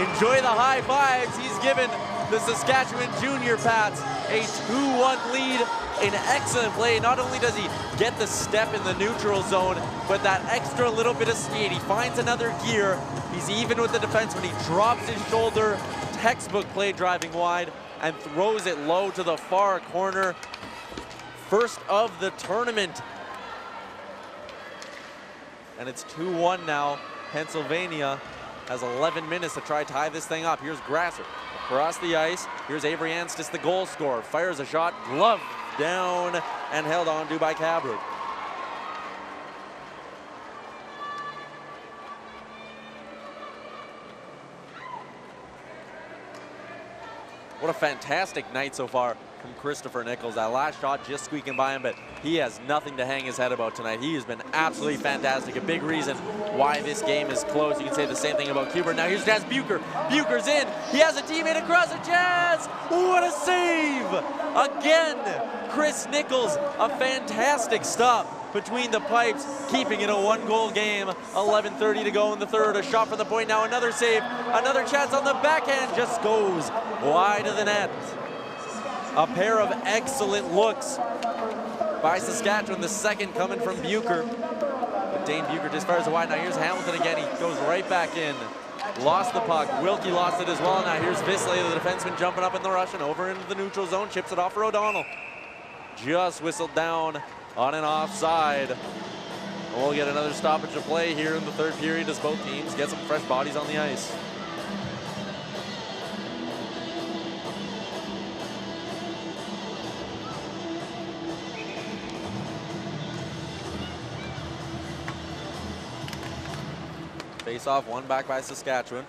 enjoy the high fives. He's given the Saskatchewan Junior Pats a 2-1 lead. An excellent play. Not only does he get the step in the neutral zone, but that extra little bit of speed. He finds another gear. He's even with the defenseman. He drops his shoulder. Textbook play driving wide and throws it low to the far corner. First of the tournament. And it's 2-1 now. Pennsylvania has 11 minutes to try to tie this thing up. Here's Grasser across the ice. Here's Avery Anstis, the goal scorer. Fires a shot, glove down, and held on to by Cabrod. What a fantastic night so far from Christopher Nichols. That last shot just squeaking by him, but he has nothing to hang his head about tonight. He has been absolutely fantastic. A big reason why this game is close. You can say the same thing about Cuber. Now here's Jazz Bucher. Bucher's in. He has a teammate across the Jazz. What a save! Again, Chris Nichols, a fantastic stop between the pipes, keeping it a 1-goal game. 11:30 to go in the third. A shot from the point now. Another save. Another chance on the backhand. Just goes wide of the net. A pair of excellent looks by Saskatchewan. The second coming from Bucher. But Dane Bucher just fires it wide. Now here's Hamilton again. He goes right back in. Lost the puck. Wilkie lost it as well. Now here's Visley, the defenseman, jumping up in the rush and over into the neutral zone. Chips it off for O'Donnell. Just whistled down on an offside. We'll get another stoppage of play here in the third period as both teams get some fresh bodies on the ice. Face-off, won back by Saskatchewan.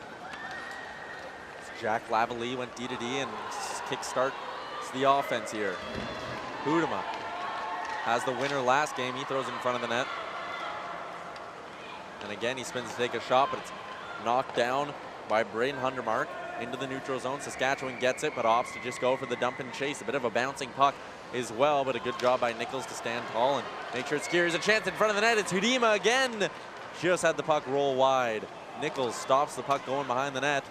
Jack Lavalley went D to D and kickstart the offense here. Hudema has the winner last game. He throws it in front of the net. And again, he spins to take a shot, but it's knocked down by Braden Hundermark into the neutral zone. Saskatchewan gets it, but opts to just go for the dump and chase. A bit of a bouncing puck as well, but a good job by Nichols to stand tall and make sure it's Here's a chance in front of the net. It's Hudema again. Just had the puck roll wide. Nichols stops the puck going behind the net.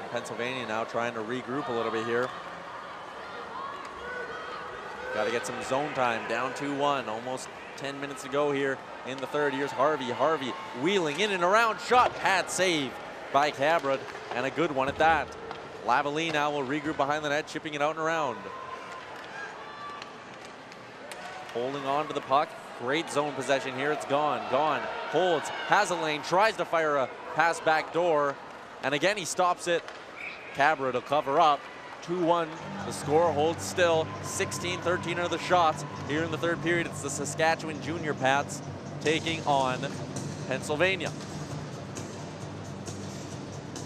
And Pennsylvania now trying to regroup a little bit here. Got to get some zone time, down 2-1, almost 10 minutes to go here in the third. Here's Harvey. Harvey wheeling in and around, shot, pad save by Cabrod, and a good one at that. Lavalley now will regroup behind the net, chipping it out and around. Holding on to the puck. Great zone possession here. It's gone. Holds, has a lane, tries to fire a pass back door, and again he stops it. Cabrod will cover up. 2-1, the score holds still. 16-13 are the shots here in the third period. It's the Saskatchewan Junior Pats taking on Pennsylvania.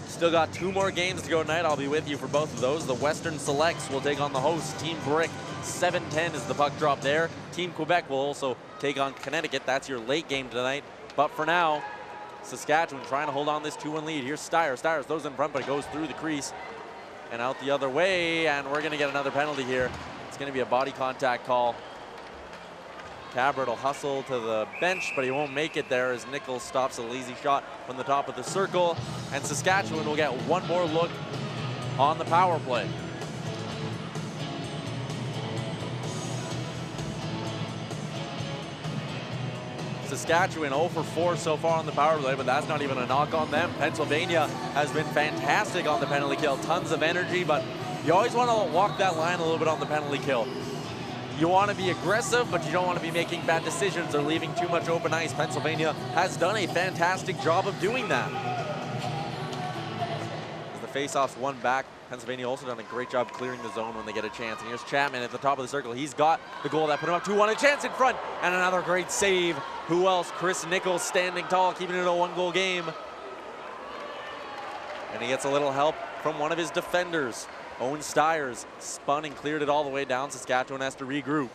Still got 2 more games to go tonight. I'll be with you for both of those. The Western Selects will take on the host, Team Brick. 7-10 is the puck drop there. Team Quebec will also take on Connecticut. That's your late game tonight. But for now, Saskatchewan trying to hold on this 2-1 lead. Here's Steyr. Steyr throws in front, but it goes through the crease and out the other way, and we're going to get another penalty here. It's going to be a body contact call. Cabert will hustle to the bench, but he won't make it there as Nichols stops a lazy shot from the top of the circle, and Saskatchewan will get one more look on the power play. Saskatchewan 0 for 4 so far on the power play, but that's not even a knock on them. Pennsylvania has been fantastic on the penalty kill. Tons of energy, but you always want to walk that line a little bit on the penalty kill. You want to be aggressive, but you don't want to be making bad decisions or leaving too much open ice. Pennsylvania has done a fantastic job of doing that. As the face-off's one back, Pennsylvania also done a great job clearing the zone when they get a chance. And here's Chapman at the top of the circle. He's got the goal that put him up 2-1. A chance in front, and another great save. Who else? Chris Nichols standing tall, keeping it a one-goal game. And he gets a little help from one of his defenders. Owen Steyr spun and cleared it all the way down. Saskatchewan has to regroup.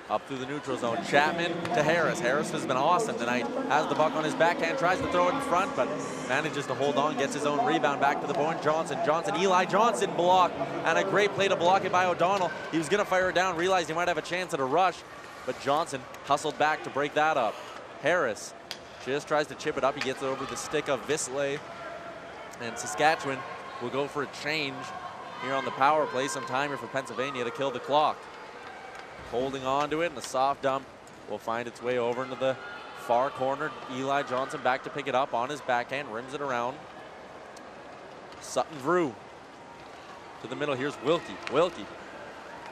Up through the neutral zone, Chapman to Harris. Harris has been awesome tonight. Has the puck on his backhand, tries to throw it in front, but manages to hold on, gets his own rebound back to the point. Eli Johnson blocked, and a great play to block it by O'Donnell. He was gonna fire it down, realized he might have a chance at a rush, but Johnson hustled back to break that up. Harris just tries to chip it up. He gets it over the stick of Visley, and Saskatchewan will go for a change here on the power play. Some time here for Pennsylvania to kill the clock. Holding on to it, and the soft dump will find its way over into the far corner. Eli Johnson back to pick it up on his backhand, rims it around. Sutton Vrew to the middle. Here's Wilkie. Wilkie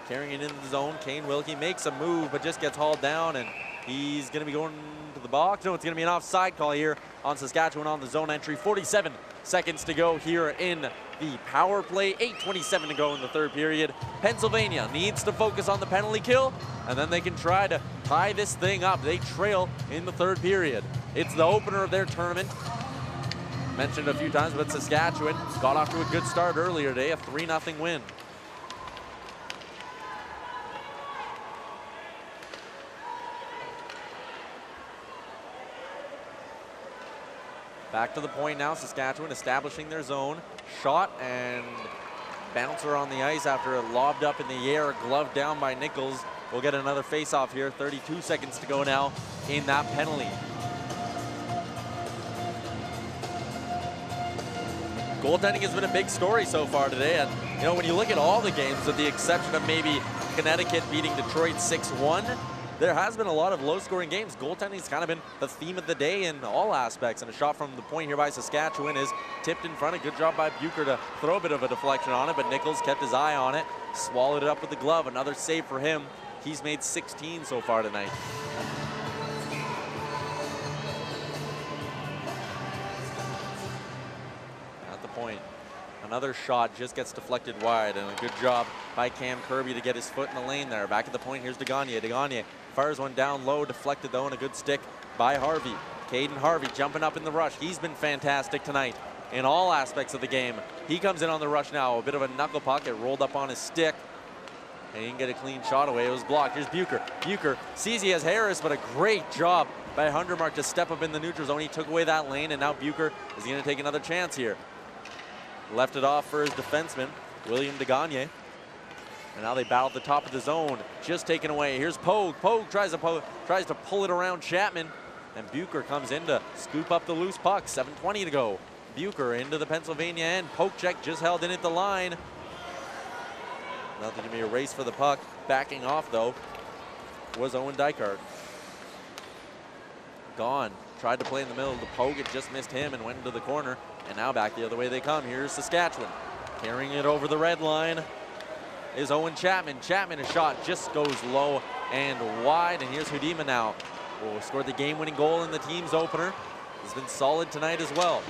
carrying it into the zone. Kane Wilkie makes a move, but just gets hauled down, and he's going to be going to the box. No, it's going to be an offside call here on Saskatchewan on the zone entry. 47 seconds to go here in the power play. 8:27 to go in the third period. Pennsylvania needs to focus on the penalty kill, and then they can try to tie this thing up. They trail in the third period. It's the opener of their tournament. Mentioned a few times, but Saskatchewan got off to a good start earlier today, a 3-0 win. Back to the point now, Saskatchewan establishing their zone. Shot and bouncer on the ice after it lobbed up in the air, gloved down by Nichols. We'll get another face-off here. 32 seconds to go now in that penalty. Goaltending has been a big story so far today, and you know, when you look at all the games, with the exception of maybe Connecticut beating Detroit 6-1, there has been a lot of low-scoring games. Goaltending's kind of been the theme of the day in all aspects, and a shot from the point here by Saskatchewan is tipped in front. A good job by Bucher to throw a bit of a deflection on it, but Nichols kept his eye on it, swallowed it up with the glove. Another save for him. He's made 16 so far tonight. At the point, another shot just gets deflected wide, and a good job by Cam Kirby to get his foot in the lane there. Back at the point, here's Degagne. Degagne fires one down low, deflected though, and a good stick by Harvey. Caden Harvey jumping up in the rush. He's been fantastic tonight in all aspects of the game. He comes in on the rush now. A bit of a knuckle puck. It rolled up on his stick, and he didn't get a clean shot away. It was blocked. Here's Bucher. Bucher sees he has Harris, but a great job by Hundermark to step up in the neutral zone. He took away that lane, and now Bucher is going to take another chance here. Left it off for his defenseman, William Degagne. And now they battle at the top of the zone. Just taken away. Here's Pogue. Pogue tries to pull it around Chapman. And Bucher comes in to scoop up the loose puck. 7:20 to go. Bucher into the Pennsylvania end. Pokecheck just held in at the line. Nothing to be a race for the puck. Backing off, though, was Owen Dykart. Gone. Tried to play in the middle. The Pogue, it just missed him and went into the corner. And now back the other way they come. Here's Saskatchewan. Carrying it over the red line is Owen Chapman. Chapman, a shot just goes low and wide. And here's Hudima now, who scored the game-winning goal in the team's opener. He's been solid tonight as well.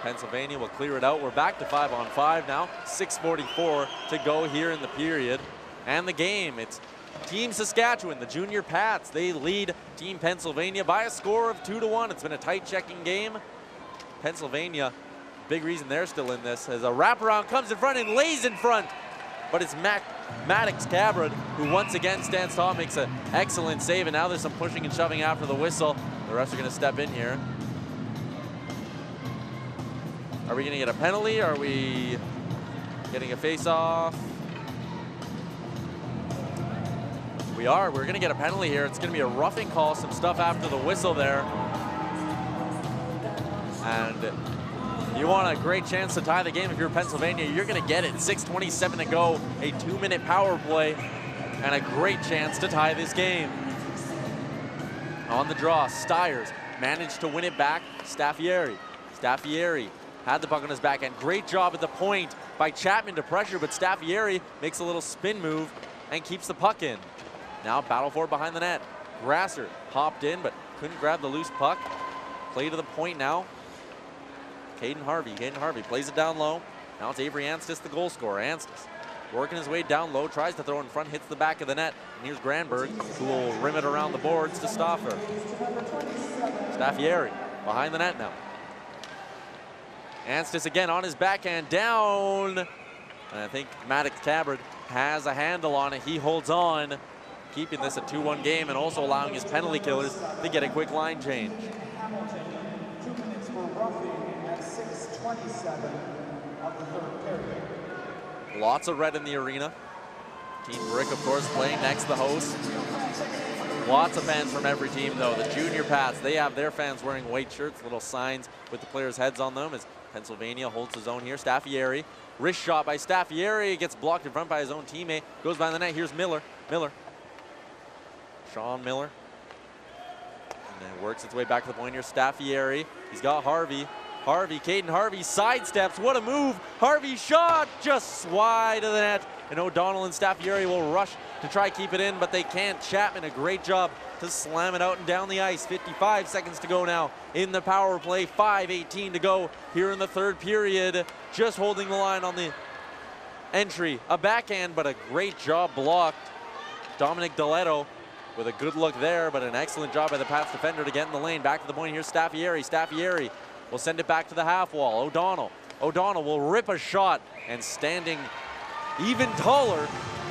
Pennsylvania will clear it out. We're back to 5-on-5 now. 6:44 to go here in the period. And the game, it's Team Saskatchewan, the Junior Pats. They lead Team Pennsylvania by a score of 2-1. It's been a tight checking game. Pennsylvania, big reason they're still in this, as a wraparound comes in front and lays in front. but it's Maddox Cabrad who once again stands tall, makes an excellent save, and now there's some pushing and shoving after the whistle. The refs are going to step in here. Are we going to get a penalty? Are we getting a face-off? We are. We're going to get a penalty here. It's going to be a roughing call, some stuff after the whistle there. And you want a great chance to tie the game if you're Pennsylvania. You're going to get it. 6:27 to go, a 2-minute power play, and a great chance to tie this game. On the draw, Stiers managed to win it back. Staffieri had the puck on his backhand. Great job at the point by Chapman to pressure, but Staffieri makes a little spin move and keeps the puck in. Now battle for it behind the net. Grasser hopped in, but couldn't grab the loose puck. Play to the point now. Caden Harvey plays it down low. Now it's Avery Anstis, the goal scorer. Anstis working his way down low, tries to throw in front, hits the back of the net. And here's Granberg, who will rim it around the boards to Stauffer. Staffieri behind the net now. Anstis again on his backhand, down. And I think Maddox Cabrad has a handle on it. He holds on, keeping this a 2-1 game and also allowing his penalty killers to get a quick line change. 2 minutes for roughing at 6:27 of the third period. Lots of red in the arena. Team Brick, of course, playing next to the host. Lots of fans from every team, though. The Junior Pats, they have their fans wearing white shirts, little signs with the players' heads on them as Pennsylvania holds his own here. Staffieri, wrist shot by Staffieri, gets blocked in front by his own teammate, goes by the net. Here's Miller. Sean Miller. And then works its way back to the point here. Staffieri, he's got Harvey. Caden Harvey sidesteps. What a move. Harvey shot just wide of the net. And O'Donnell and Staffieri will rush to try keep it in, but they can't. Chapman, a great job to slam it out and down the ice. 55 seconds to go now in the power play. 5:18 to go here in the third period. Just holding the line on the entry. A backhand, but a great job blocked. Dominic Deletto with a good look there, but an excellent job by the Pats defender to get in the lane. Back to the point here, Staffieri will send it back to the half wall. O'Donnell will rip a shot, and standing even taller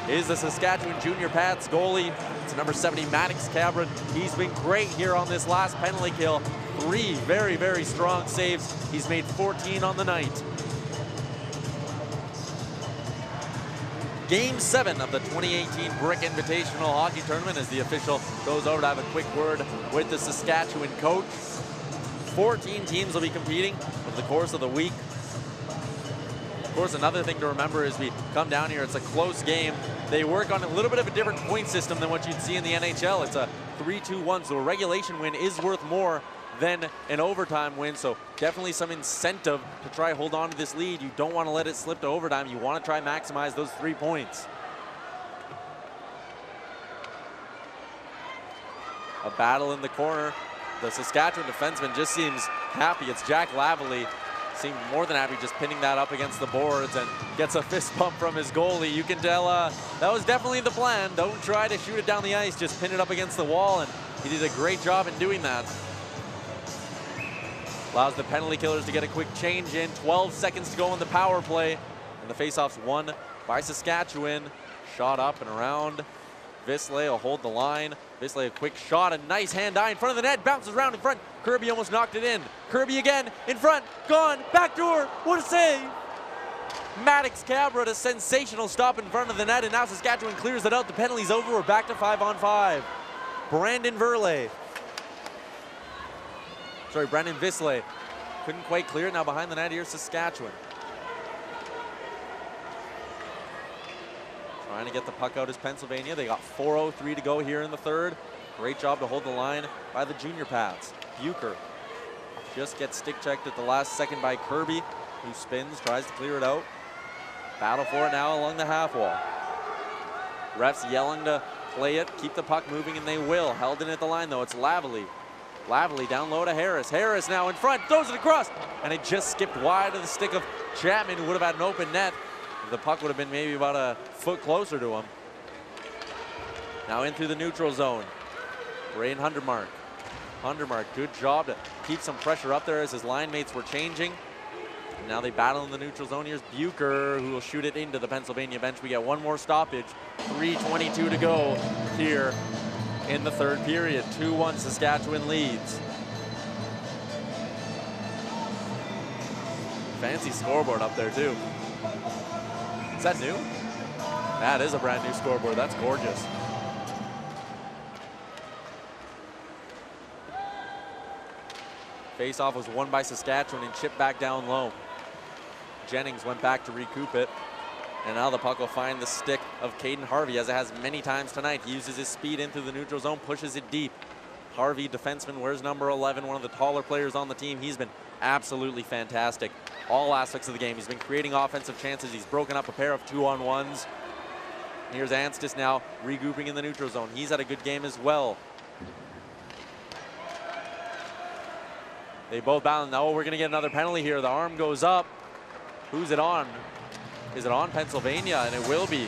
is the Saskatchewan Junior Pats goalie. It's number 70, Maddox Cabrad. He's been great here on this last penalty kill. 3 very, very strong saves. He's made 14 on the night. Game 7 of the 2018 Brick Invitational Hockey Tournament as the official goes over to have a quick word with the Saskatchewan coach. 14 teams will be competing over the course of the week. Of course, another thing to remember is we come down here, it's a close game. They work on a little bit of a different point system than what you'd see in the NHL. It's a 3-2-1, so a regulation win is worth more than an overtime win, so definitely some incentive to try hold on to this lead. You don't want to let it slip to overtime. You want to try maximize those 3 points. A battle in the corner. The Saskatchewan defenseman just seems happy. It's Jack Lavallee. Seemed more than happy just pinning that up against the boards and gets a fist bump from his goalie. You can tell that was definitely the plan. Don't try to shoot it down the ice, just pin it up against the wall, and he did a great job in doing that. Allows the penalty killers to get a quick change in. 12 seconds to go on the power play, and the faceoff's won by Saskatchewan. Shot up and around. Visley will hold the line. Visley a quick shot, a nice hand-eye in front of the net, bounces around in front. Kirby almost knocked it in. Kirby again, in front, gone, backdoor, what a save! Maddox Cabrad, a sensational stop in front of the net, and now Saskatchewan clears it out. The penalty's over, we're back to 5-on-5. Brandon Visley couldn't quite clear it. Now behind the net, here's Saskatchewan. Trying to get the puck out is Pennsylvania. They got 4:03 to go here in the third. Great job to hold the line by the Junior Pats. Bucher just gets stick checked at the last second by Kirby, who spins, tries to clear it out. Battle for it now along the half wall. Refs yelling to play it, keep the puck moving, and they will. Held in at the line, though. It's Lavallee. Lavallee down low to Harris. Harris now in front, throws it across, and it just skipped wide of the stick of Chapman, who would have had an open net. The puck would have been maybe about a foot closer to him. Now in through the neutral zone. Braden Hundermark, good job to keep some pressure up there as his line mates were changing. Now they battle in the neutral zone. Here's Bucher, who will shoot it into the Pennsylvania bench. We get one more stoppage. 3:22 to go here in the third period. 2-1 Saskatchewan leads. Fancy scoreboard up there too. Is that new? That is a brand new scoreboard. That's gorgeous. Face-off was won by Saskatchewan and chipped back down low. Jennings went back to recoup it. And now the puck will find the stick of Caden Harvey, as it has many times tonight. He uses his speed into the neutral zone, pushes it deep. Harvey, defenseman, wears number 11, one of the taller players on the team. He's been absolutely fantastic. All aspects of the game. He's been creating offensive chances. He's broken up a pair of 2-on-1s. Here's Anstis now regrouping in the neutral zone. He's had a good game as well. They both balance. Oh, we're going to get another penalty here. The arm goes up. Who's it on? Is it on Pennsylvania? And it will be.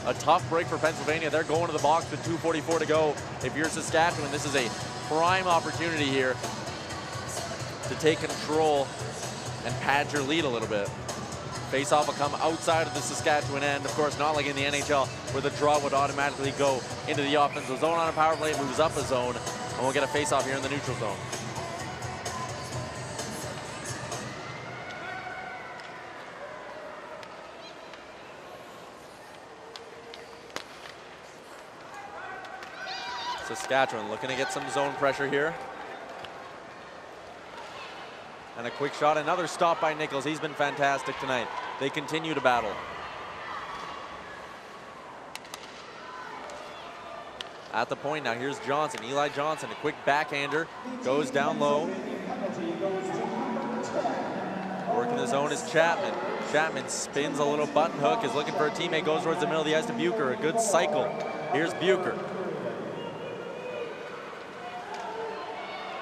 A tough break for Pennsylvania. They're going to the box with 2:44 to go. If you're Saskatchewan, this is a prime opportunity here to take control and pad your lead a little bit. Face-off will come outside of the Saskatchewan end. Of course, not like in the NHL, where the draw would automatically go into the offensive zone on a power play. It moves up a zone, and we'll get a face-off here in the neutral zone. Saskatchewan looking to get some zone pressure here. And a quick shot, another stop by Nichols. He's been fantastic tonight. They continue to battle. At the point now, here's Johnson, Eli Johnson, a quick backhander, goes down low. Working the zone is Chapman. Chapman spins a little button hook, is looking for a teammate, goes towards the middle of the ice to Bucher. A good cycle. Here's Bucher.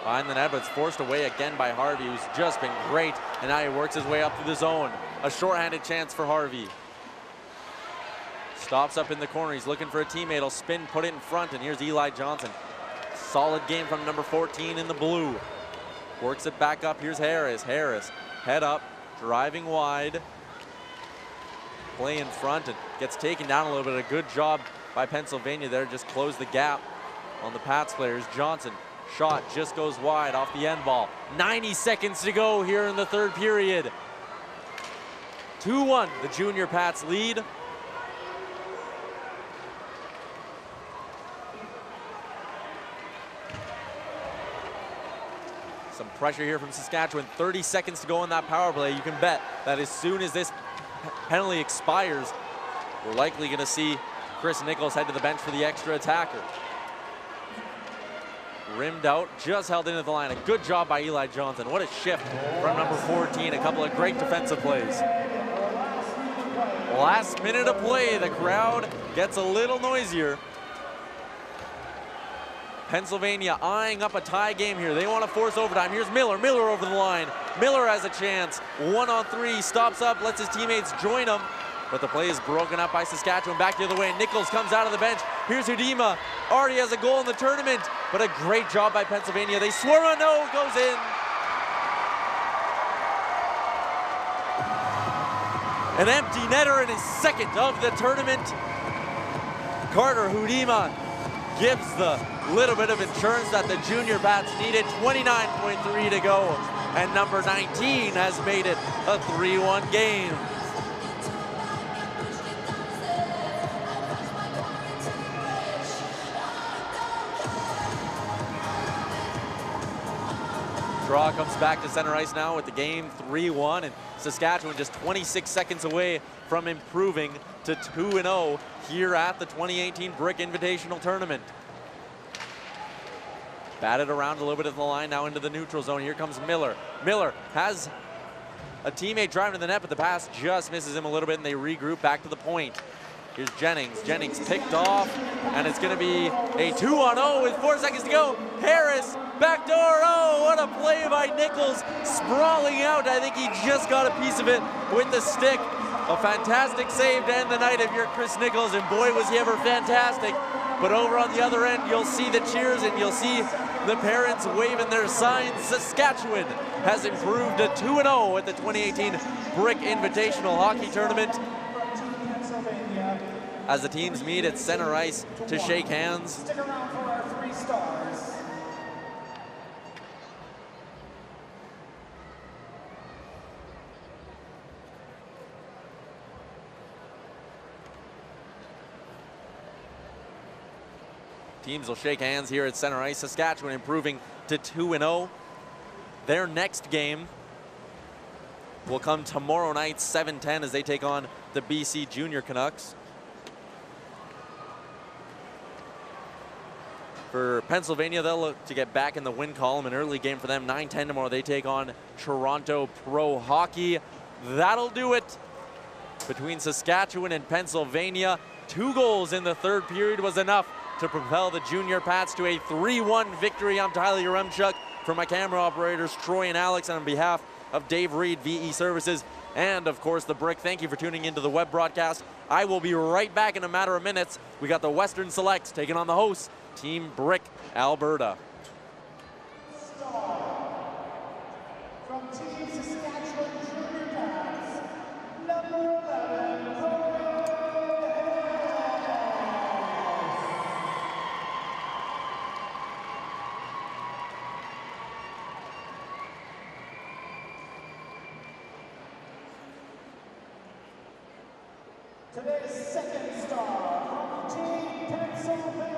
Behind the net, but it's forced away again by Harvey, who's just been great. And now he works his way up through the zone. A shorthanded chance for Harvey. Stops up in the corner. He's looking for a teammate. He'll spin, put it in front, and here's Eli Johnson. Solid game from number 14 in the blue. Works it back up. Here's Harris. Harris, head up, driving wide. Play in front and gets taken down a little bit. A good job by Pennsylvania there. Just close the gap on the Pats players. Johnson. Shot just goes wide off the end ball. 90 seconds to go here in the third period. 2-1, the Junior Pats lead. Some pressure here from Saskatchewan. 30 seconds to go in that power play. You can bet that as soon as this penalty expires, we're likely going to see Chris Nichols head to the bench for the extra attacker. Rimmed out, just held into the line. A good job by Eli Johnson. What a shift from number 14. A couple of great defensive plays. Last minute of play, the crowd gets a little noisier. Pennsylvania eyeing up a tie game here. They want to force overtime. Here's Miller. Miller over the line. Miller has a chance. 1-on-3, stops up, lets his teammates join him. But the play is broken up by Saskatchewan. Back the other way. Nichols comes out of the bench. Here's Hudima. Already has a goal in the tournament. But a great job by Pennsylvania. They swerve on, no, goes in. An empty netter in his second of the tournament. Carter Hudima gives the little bit of insurance that the Junior Pats needed. 29.3 to go. And number 19 has made it a 3-1 game. Draw comes back to center ice now with the game 3-1, and Saskatchewan just 26 seconds away from improving to 2-0 here at the 2018 Brick Invitational Tournament. Batted around a little bit of the line now into the neutral zone. Here comes Miller. Miller has a teammate driving to the net, but the pass just misses him a little bit, and they regroup back to the point. Here's Jennings. Jennings picked off, and it's going to be a 2-on-0 with 4 seconds to go. Harris, backdoor. Oh, what a play by Nichols, sprawling out. I think he just got a piece of it with the stick. A fantastic save to end the night if you're Chris Nichols, and boy, was he ever fantastic. But over on the other end, you'll see the cheers and you'll see the parents waving their signs. Saskatchewan has improved to 2-0 at the 2018 Brick Invitational Hockey Tournament. As the teams meet at center ice to shake hands. Stick around for our 3 stars. Teams will shake hands here at center ice. Saskatchewan improving to 2-0. Their next game will come tomorrow night, 7:10, as they take on the BC Junior Canucks. For Pennsylvania, they'll look to get back in the win column. An early game for them, 9:10 tomorrow. They take on Toronto Pro Hockey. That'll do it between Saskatchewan and Pennsylvania. 2 goals in the third period was enough to propel the Junior Pats to a 3-1 victory. I'm Tyler Yaremchuk. For my camera operators, Troy and Alex, and on behalf of Dave Reed, VE Services, and of course the Brick, thank you for tuning into the web broadcast. I will be right back in a matter of minutes. We got the Western Selects taking on the hosts, Team Brick Alberta. From Team Saskatchewan Junior Pats, number 11, today's second star from Team Pennsylvania.